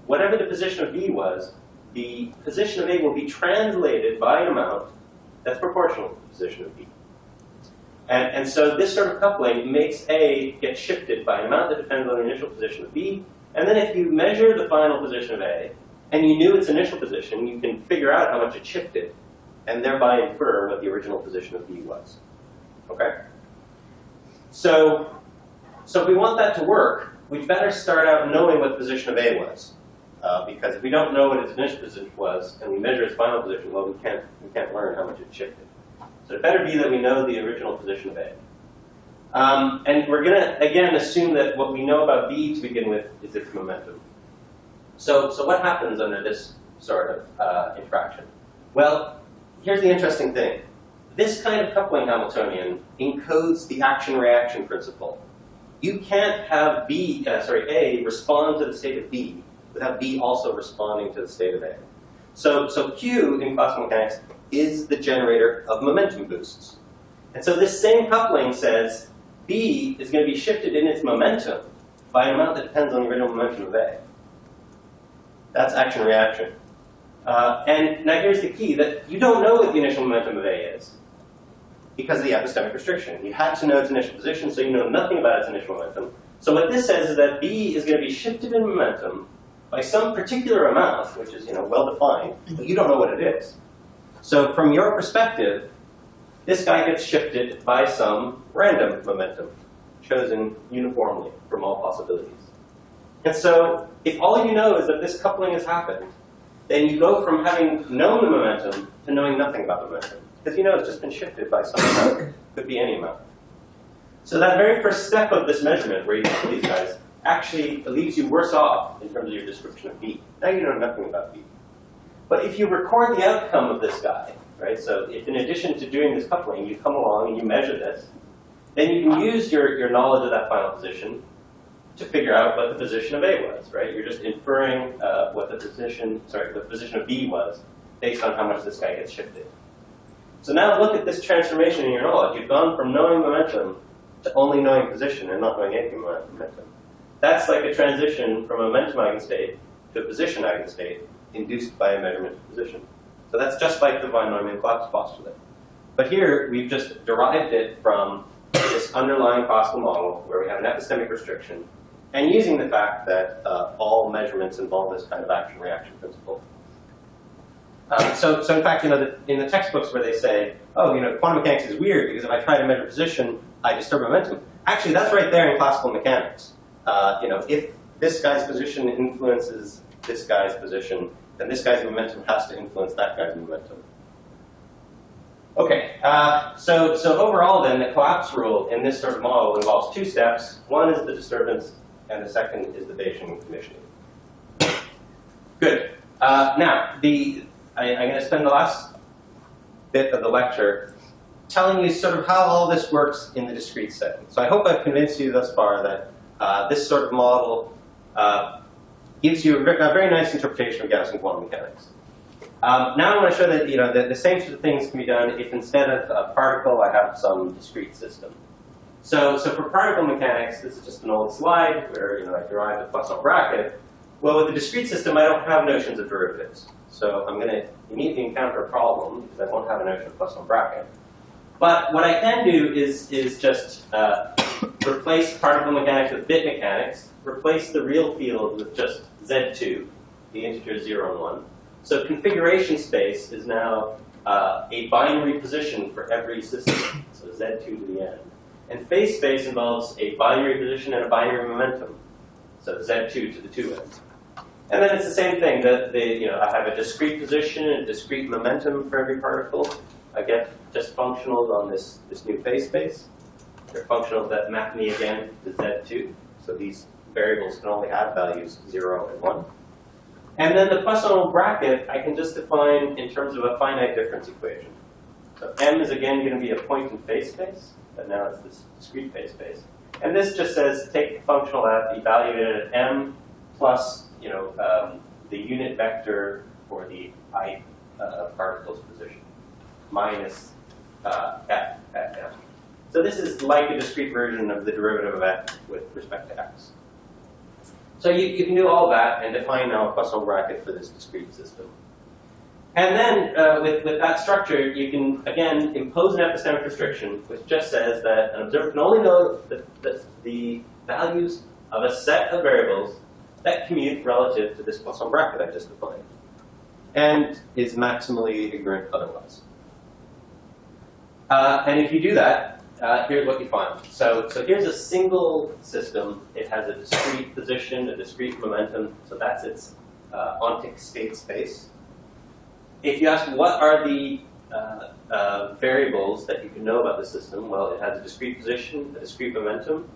whatever the position of B was, the position of A will be translated by an amount that's proportional to the position of B. And so this sort of coupling makes A get shifted by an amount that depends on the initial position of B. And then if you measure the final position of A, and you knew its initial position, you can figure out how much it shifted, and thereby infer what the original position of B was. Okay? So if we want that to work, we'd better start out knowing what the position of A was. Because if we don't know what its initial position was, and we measure its final position, well, we can't learn how much it shifted. So it better be that we know the original position of A. And we're going to, again, assume that what we know about B to begin with is its momentum. So what happens under this sort of interaction? Well, here's the interesting thing. This kind of coupling Hamiltonian encodes the action-reaction principle. You can't have A respond to the state of B without B also responding to the state of A. So Q in classical mechanics is the generator of momentum boosts. And so this same coupling says B is going to be shifted in its momentum by an amount that depends on the original momentum of A. That's action-reaction. And now here's the key, that you don't know what the initial momentum of A is because of the epistemic restriction. You had to know its initial position, so you know nothing about its initial momentum. So what this says is that B is going to be shifted in momentum by some particular amount, which is well-defined, but you don't know what it is. So from your perspective, this guy gets shifted by some random momentum, chosen uniformly from all possibilities. And so if all you know is that this coupling has happened, then you go from having known the momentum to knowing nothing about the momentum. Because you know it's just been shifted by some amount. Could be any amount. So that very first step of this measurement, where you know these guys, actually leaves you worse off in terms of your description of B. Now you know nothing about B. But if you record the outcome of this guy, right? So if in addition to doing this coupling, you come along and you measure this, then you can use your knowledge of that final position to figure out what the position of A was, right? You're just inferring what the position of B was based on how much this guy gets shifted. So now look at this transformation in your knowledge. You've gone from knowing momentum to only knowing position and not knowing anything about momentum. That's like a transition from a momentum eigenstate to a position eigenstate induced by a measurement of position. So that's just like the von Neumann-Collapse postulate. But here, we've just derived it from this underlying classical model where we have an epistemic restriction, and using the fact that all measurements involve this kind of action-reaction principle. So in fact, you know, in the textbooks where they say, oh, you know, quantum mechanics is weird because if I try to measure position, I disturb momentum. Actually, that's right there in classical mechanics. You know, if this guy's position influences this guy's position, then this guy's momentum has to influence that guy's momentum. Okay, so overall then, the collapse rule in this sort of model involves two steps. One is the disturbance, and the second is the Bayesian conditioning. Good. Now, I'm going to spend the last bit of the lecture telling you sort of how all this works in the discrete setting. So I hope I've convinced you thus far that this sort of model gives you a very nice interpretation of Gaussian quantum mechanics. Now I want to show that, you know, the same sort of things can be done if instead of a particle I have some discrete system. So for particle mechanics, this is just an old slide where, you know, I derive the Poisson bracket. Well, with a discrete system, I don't have notions of derivatives. So I'm going to immediately encounter a problem because I won't have a notion of Poisson bracket. But what I can do is just replace particle mechanics with bit mechanics, replace the real field with just Z2, the integers 0 and 1. So configuration space is now a binary position for every system, so Z2 to the n. And phase space involves a binary position and a binary momentum, so Z2 to the 2n. And then it's the same thing, that I have a discrete position and a discrete momentum for every particle. I get just functionals on this new phase space. They're functionals that map me again to Z2. So these variables can only have values 0 and 1. And then the Poisson bracket I can just define in terms of a finite difference equation. So M is again going to be a point in phase space, but now it's this discrete phase space. And this just says take the functional f, evaluate it at M plus the unit vector for the I particle's position minus f at M. So this is like a discrete version of the derivative of f with respect to x. So you can do all that and define now a Poisson bracket for this discrete system. And then with that structure, you can, again, impose an epistemic restriction, which just says that an observer can only know the values of a set of variables that commute relative to this Poisson bracket I just defined, and is maximally ignorant otherwise. And if you do that, here's what you find. So here's a single system. It has a discrete position, a discrete momentum. So that's its ontic state space. If you ask what are the variables that you can know about the system, well, it has a discrete position, a discrete momentum.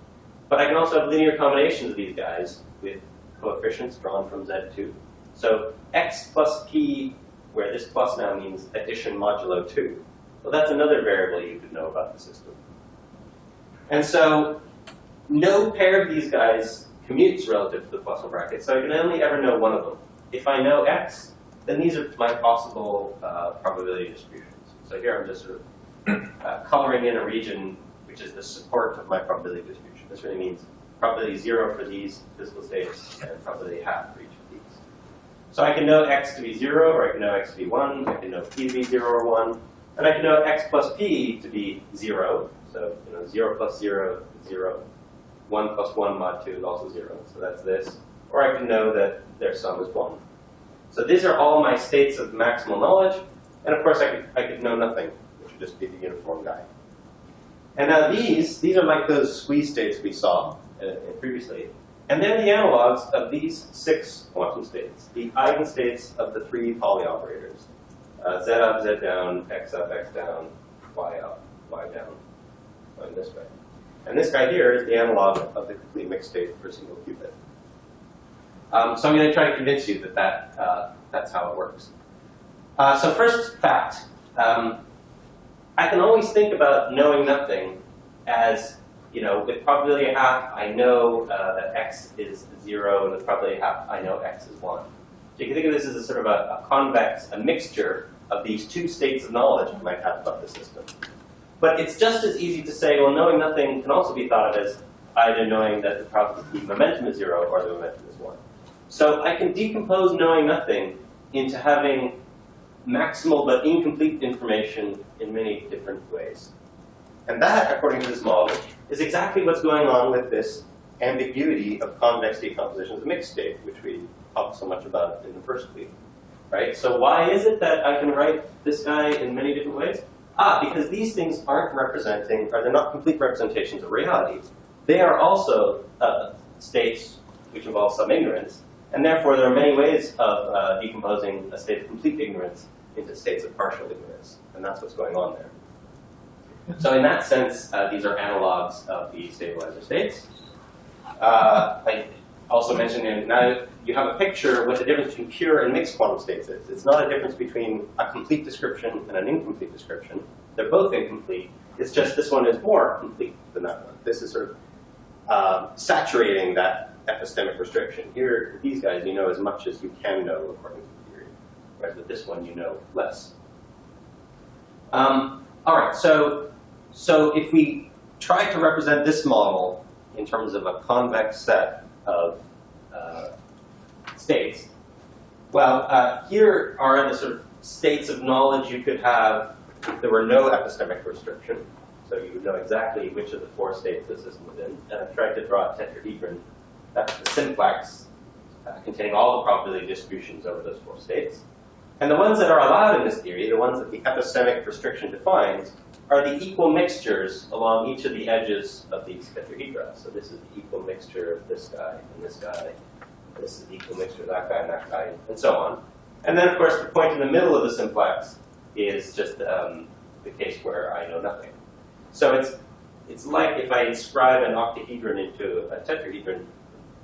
But I can also have linear combinations of these guys with coefficients drawn from Z2. So x plus p, where this plus now means addition modulo 2. Well, that's another variable you could know about the system. And so no pair of these guys commutes relative to the Poisson bracket, so I can only ever know one of them. If I know x, then these are my possible probability distributions. So here I'm just sort of coloring in a region which is the support of my probability distribution. This really means probability 0 for these physical states and probability half for each of these. So I can know x to be 0, or I can know x to be 1, I can know p to be 0 or 1, and I can know x plus p to be 0. So 0 plus 0 is 0. 1 plus 1 mod 2 is also 0. So that's this. Or I can know that their sum is 1. So these are all my states of maximal knowledge. And of course, I could know nothing, which would just be the uniform guy. And now these are like those squeeze states we saw previously. And they're the analogs of these 6 quantum states, the eigenstates of the 3 Pauli operators. Z up, Z down, X up, X down, Y up, Y down, going this way. And this guy here is the analog of the complete mixed state for a single qubit. So I'm going to try to convince you that, that's how it works. So first fact, I can always think about knowing nothing as, with probability of half, I know that X is 0, and with probability of half, I know X is 1. So you can think of this as a sort of a convex, a mixture of these 2 states of knowledge you might have about the system. But it's just as easy to say, well, knowing nothing can also be thought of as either knowing that the momentum is 0 or the momentum is 1. So I can decompose knowing nothing into having maximal but incomplete information in many different ways. And that, according to this model, is exactly what's going on with this ambiguity of convex decomposition of the mixed state, which we talked so much about in the first week. Right? So why is it that I can write this guy in many different ways? Because these things aren't representing, or they're not complete representations of reality. They are also states which involve some ignorance, and therefore there are many ways of decomposing a state of complete ignorance into states of partial ignorance, and that's what's going on there. So in that sense, these are analogs of the stabilizer states. I also mentioned, now you have a picture of what the difference between pure and mixed quantum states is. It's not a difference between a complete description and an incomplete description. They're both incomplete. It's just this one is more complete than that one. This is sort of saturating that epistemic restriction. Here, these guys, you know as much as you can know according to the theory, whereas with this one, you know less. All right, so if we try to represent this model in terms of a convex set of states, well, here are the sort of states of knowledge you could have if there were no epistemic restriction. So you would know exactly which of the 4 states the system was in. And I've tried to draw a tetrahedron. That's the simplex containing all the probability distributions over those 4 states. And the ones that are allowed in this theory, the ones that the epistemic restriction defines, are the equal mixtures along each of the edges of these tetrahedra. So this is the equal mixture of this guy and this guy. This is the equal mixture of that guy and that guy, and so on. And then, of course, the point in the middle of the simplex is just the case where I know nothing. So it's like if I inscribe an octahedron into a tetrahedron,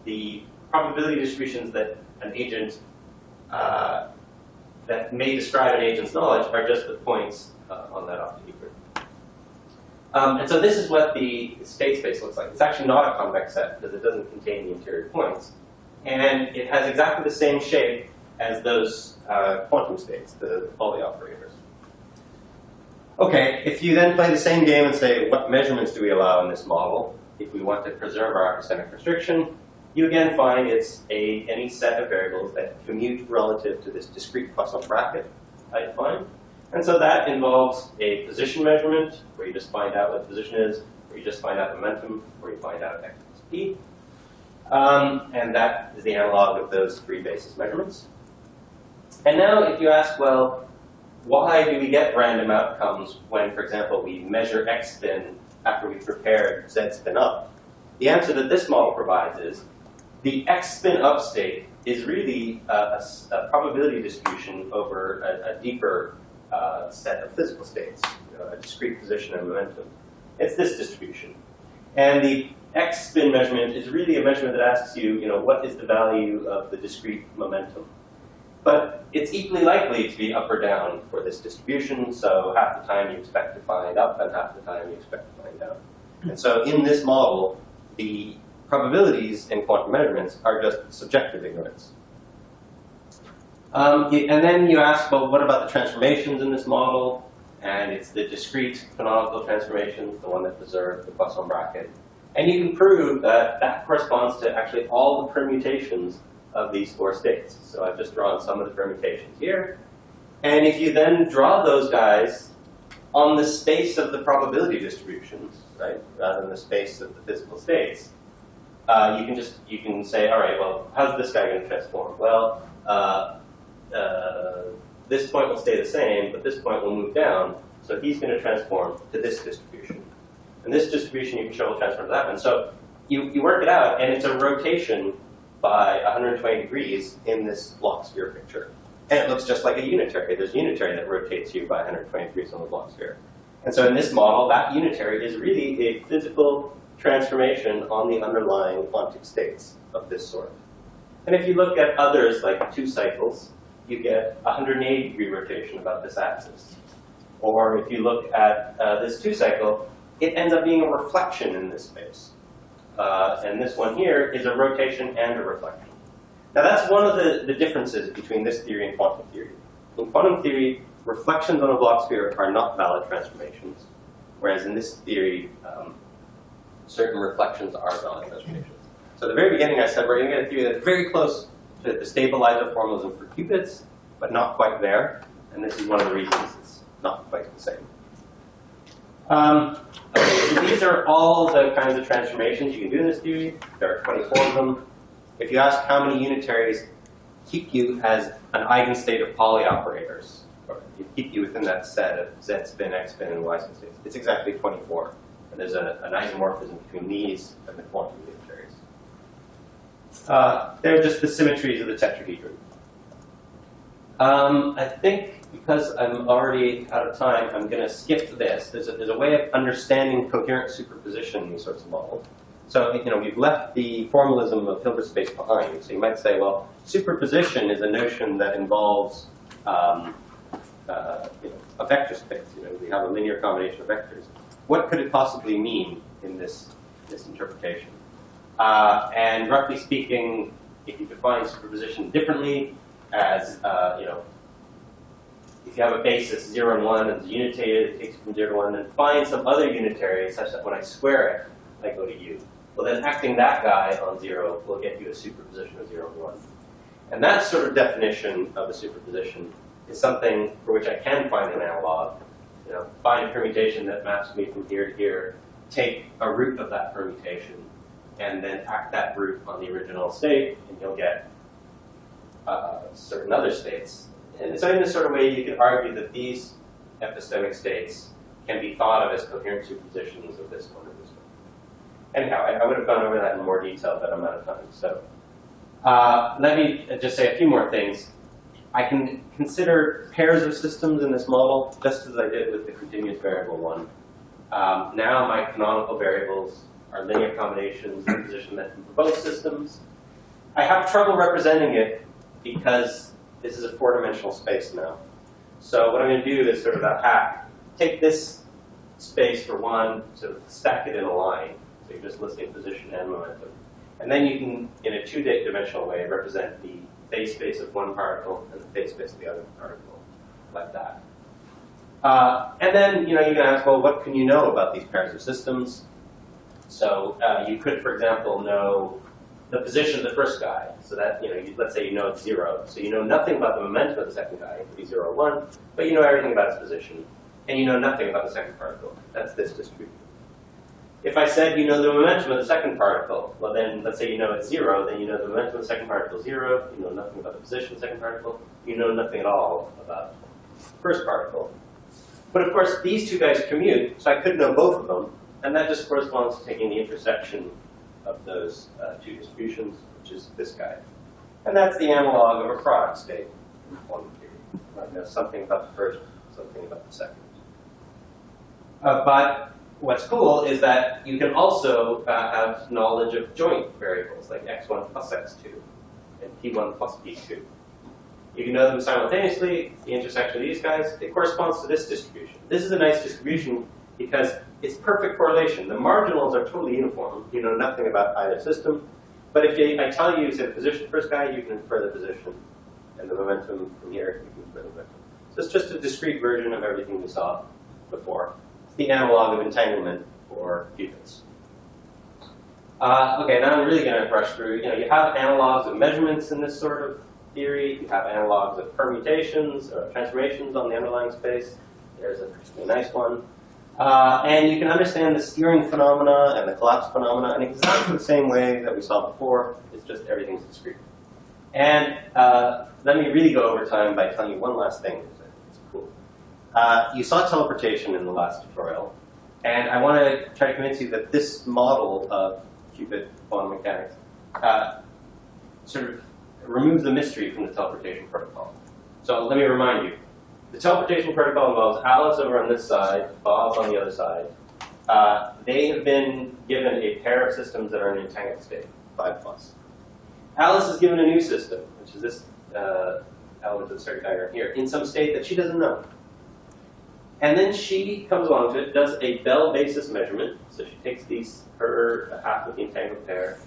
the probability distributions that an agent that may describe an agent's knowledge are just the points on that octahedron. And so this is what the state space looks like. It's actually not a convex set because it doesn't contain the interior points. And it has exactly the same shape as those quantum states, the Pauli operators. Okay, if you then play the same game and say, what measurements do we allow in this model if we want to preserve our epistemic restriction, you again find it's any set of variables that commute relative to this discrete Poisson bracket I defined. And so that involves a position measurement, where you just find out what the position is, where you just find out momentum, where you find out x plus p. And that is the analog of those 3 basis measurements. And now if you ask, well, why do we get random outcomes when, for example, we measure x spin after we've prepared z spin up? The answer that this model provides is the x spin up state is really a probability distribution over a deeper set of physical states, a discrete position and momentum. It's this distribution. And the x spin measurement is really a measurement that asks you, what is the value of the discrete momentum? But it's equally likely to be up or down for this distribution, so half the time you expect to find up and half the time you expect to find down. And so in this model, the probabilities in quantum measurements are just subjective ignorance. And then you ask, well, what about the transformations in this model? And it's the discrete canonical transformations, the one that preserves the Poisson bracket. And you can prove that that corresponds to actually all the permutations of these 4 states. So I've just drawn some of the permutations here. And if you then draw those guys on the space of the probability distributions, right, rather than the space of the physical states, you can say, all right, well, how's this guy going to transform? Well, this point will stay the same, but this point will move down. So he's going to transform to this distribution. And this distribution you can show will transform to that one. So you work it out, and it's a rotation by 120 degrees in this block sphere picture. And it looks just like a unitary. There's a unitary that rotates you by 120 degrees on the block sphere. And so in this model, that unitary is really a physical transformation on the underlying quantic states of this sort. And if you look at others, like 2 cycles, you get 180-degree rotation about this axis. Or if you look at this 2 cycle, it ends up being a reflection in this space. And this one here is a rotation and a reflection. Now that's one of the differences between this theory and quantum theory. In quantum theory, reflections on a block sphere are not valid transformations, whereas in this theory, certain reflections are valid transformations. So at the very beginning I said we're going to get a theory that's very close to the stabilizer formalism for qubits, but not quite there. And this is one of the reasons it's not quite the same. Okay, so these are all the kinds of transformations you can do in this theory. There are 24 of them. If you ask how many unitaries keep you as an eigenstate of Pauli operators, or keep you within that set of Z spin, X spin, and Y spin states, it's exactly 24. And there's an isomorphism between these and the quantum unitaries. They're just the symmetries of the tetrahedron. I think because I'm already out of time, I'm going to skip this. There's a way of understanding coherent superposition in these sorts of models. So we've left the formalism of Hilbert space behind. So you might say, well, superposition is a notion that involves a vector space. We have a linear combination of vectors. What could it possibly mean in this interpretation? And roughly speaking, if you define superposition differently as if you have a basis 0 and 1 and it's unitated, it takes you from 0 to 1, then find some other unitary such that when I square it, I go to u. Well, then acting that guy on 0 will get you a superposition of 0 and 1. And that sort of definition of a superposition is something for which I can find an analog. Find a permutation that maps me from here to here, take a root of that permutation, and then act that root on the original state, and you'll get certain other states. And so in this sort of way, you could argue that these epistemic states can be thought of as coherent superpositions of this one or this one. Anyhow, I would have gone over that in more detail, but I'm out of time. So let me just say a few more things. I can consider pairs of systems in this model, just as I did with the continuous variable one. Now my canonical variables are linear combinations in position method for both systems. I have trouble representing it because this is a 4-dimensional space now. So what I'm going to do is sort of a hack. Take this space for one, sort of stack it in a line. So you're just listing position and momentum. And then you can, in a 2-dimensional way, represent the phase space of one particle and the phase space of the other particle, like that. And then you can ask, well, what can you know about these pairs of systems? So you could, for example, know the position of the first guy. So that, let's say you know it's 0. So you know nothing about the momentum of the second guy. It could be 0 or 1, but you know everything about its position. And you know nothing about the second particle. That's this distribution. If I said you know the momentum of the second particle, well then, let's say you know it's 0, then you know the momentum of the second particle is 0, you know nothing about the position of the second particle, you know nothing at all about the first particle. But of course, these two guys commute, so I could know both of them, and that just corresponds to taking the intersection of those two distributions, which is this guy. And that's the analog of a product state in quantum theory. I know something about the first, something about the second. But what's cool is that you can also have knowledge of joint variables, like x1 plus x2 and p1 plus p2. You can know them simultaneously. The intersection of these guys, it corresponds to this distribution. This is a nice distribution because it's perfect correlation. The marginals are totally uniform. You know nothing about either system. But if I tell you, say, the position of the first guy, you can infer the position. And the momentum from here, you can infer the momentum. So it's just a discrete version of everything we saw before. It's the analog of entanglement for qubits. Okay, now I'm really going to brush through. You have analogs of measurements in this sort of theory. You have analogs of permutations or transformations on the underlying space. There's a nice one. And you can understand the steering phenomena and the collapse phenomena in exactly the same way that we saw before. It's just everything's discrete. And let me really go over time by telling you one last thing, because I think it's cool. You saw teleportation in the last tutorial. And I want to try to convince you that this model of qubit quantum mechanics, sort of removes the mystery from the teleportation protocol. So let me remind you, the teleportation protocol involves Alice over on this side, Bob on the other side. They have been given a pair of systems that are in entangled state, 5+. Alice is given a new system, which is this element of the circuit diagram here, in some state that she doesn't know. And then she comes along to it, does a Bell basis measurement. So she takes her half of the entangled pair,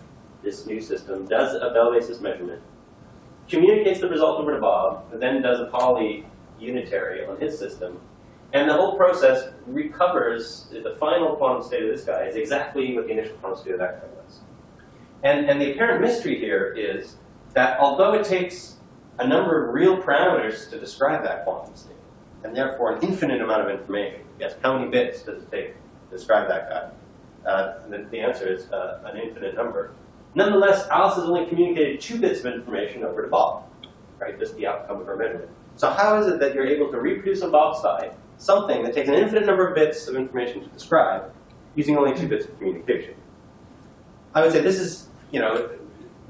this new system, does a Bell basis measurement, communicates the result over to Bob, and then does a Pauli unitary on his system. And the whole process recovers the final quantum state of this guy is exactly what the initial quantum state of that guy was. And the apparent mystery here is that although it takes a number of real parameters to describe that quantum state, and therefore an infinite amount of information, yes, how many bits does it take to describe that guy? The answer is an infinite number. Nonetheless, Alice has only communicated 2 bits of information over to Bob, right? Just the outcome of her measurement. So how is it that you're able to reproduce on Bob's side something that takes an infinite number of bits of information to describe using only 2 bits of communication? I would say this is,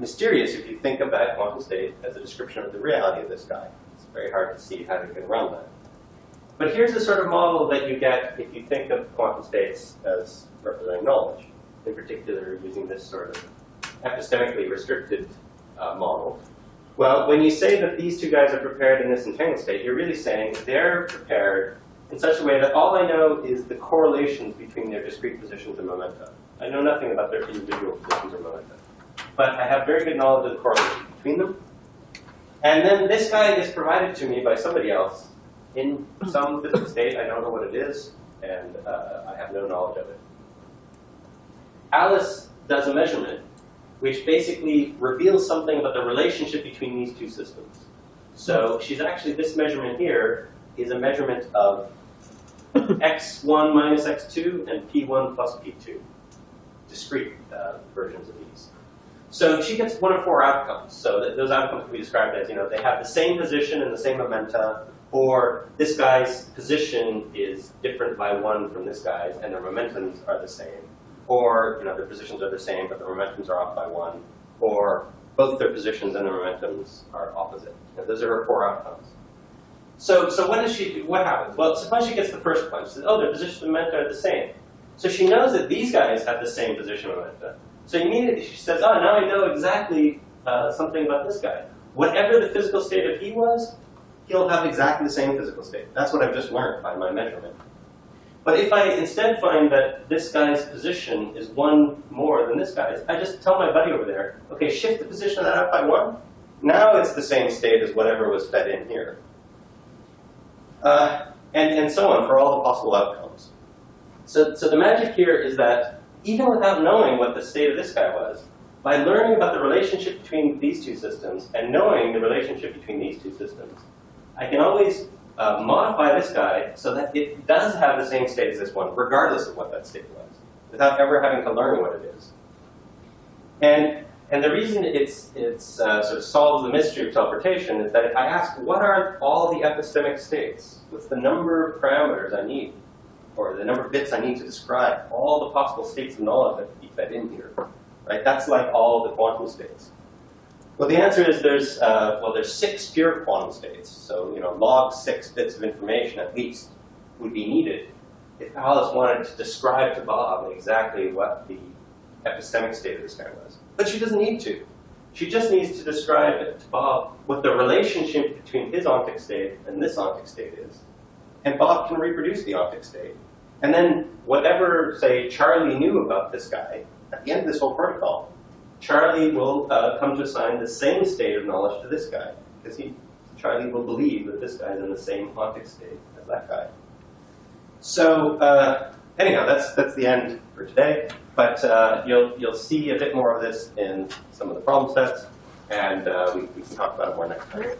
mysterious if you think of that quantum state as a description of the reality of this guy. It's very hard to see how you can run that. But here's the sort of model that you get if you think of quantum states as representing knowledge, in particular using this sort of epistemically restricted model. Well, when you say that these 2 guys are prepared in this entangled state, you're really saying they're prepared in such a way that all I know is the correlations between their discrete positions and momenta. I know nothing about their individual positions or momenta. But I have very good knowledge of the correlation between them. And then this guy is provided to me by somebody else in some physical state. I don't know what it is, and I have no knowledge of it. Alice does a measurement which basically reveals something about the relationship between these 2 systems. So she's actually, this measurement here is a measurement of x1 minus x2 and p1 plus p2, discrete versions of these. So she gets 1 of 4 outcomes. So those outcomes can be described as, they have the same position and the same momenta, or this guy's position is different by 1 from this guy's, and their momentums are the same. Or, their positions are the same, but their momentums are off by 1. Or both their positions and their momentums are opposite. Those are her 4 outcomes. So what happens? Well, suppose she gets the first one. She says, oh, their position and momenta are the same. So she knows that these guys have the same position and momenta. So immediately she says, oh, now I know exactly something about this guy. Whatever the physical state of he was, he'll have exactly the same physical state. That's what I've just learned by my measurement. But if I instead find that this guy's position is 1 more than this guy's, I just tell my buddy over there, okay, shift the position of that up by 1. Now it's the same state as whatever was fed in here. And so on for all the possible outcomes. So the magic here is that even without knowing what the state of this guy was, by learning about the relationship between these 2 systems and knowing the relationship between these 2 systems, I can always modify this guy so that it does have the same state as this one, regardless of what that state was, without ever having to learn what it is. And the reason it sort of solves the mystery of teleportation is that if I ask, what are all the epistemic states? What's the number of parameters I need, or the number of bits I need to describe all the possible states of knowledge that can be fed in here? Right? That's like all the quantum states. Well, the answer is there's 6 pure quantum states. So, log 6 bits of information at least would be needed if Alice wanted to describe to Bob exactly what the epistemic state of this guy was. But she doesn't need to. She just needs to describe to Bob what the relationship between his ontic state and this ontic state is. And Bob can reproduce the ontic state. And then whatever, say, Charlie knew about this guy, at the end of this whole protocol, Charlie will come to assign the same state of knowledge to this guy, because Charlie will believe that this guy is in the same ontic state as that guy. So anyhow, that's the end for today. But you'll see a bit more of this in some of the problem sets, and we can talk about it more next time.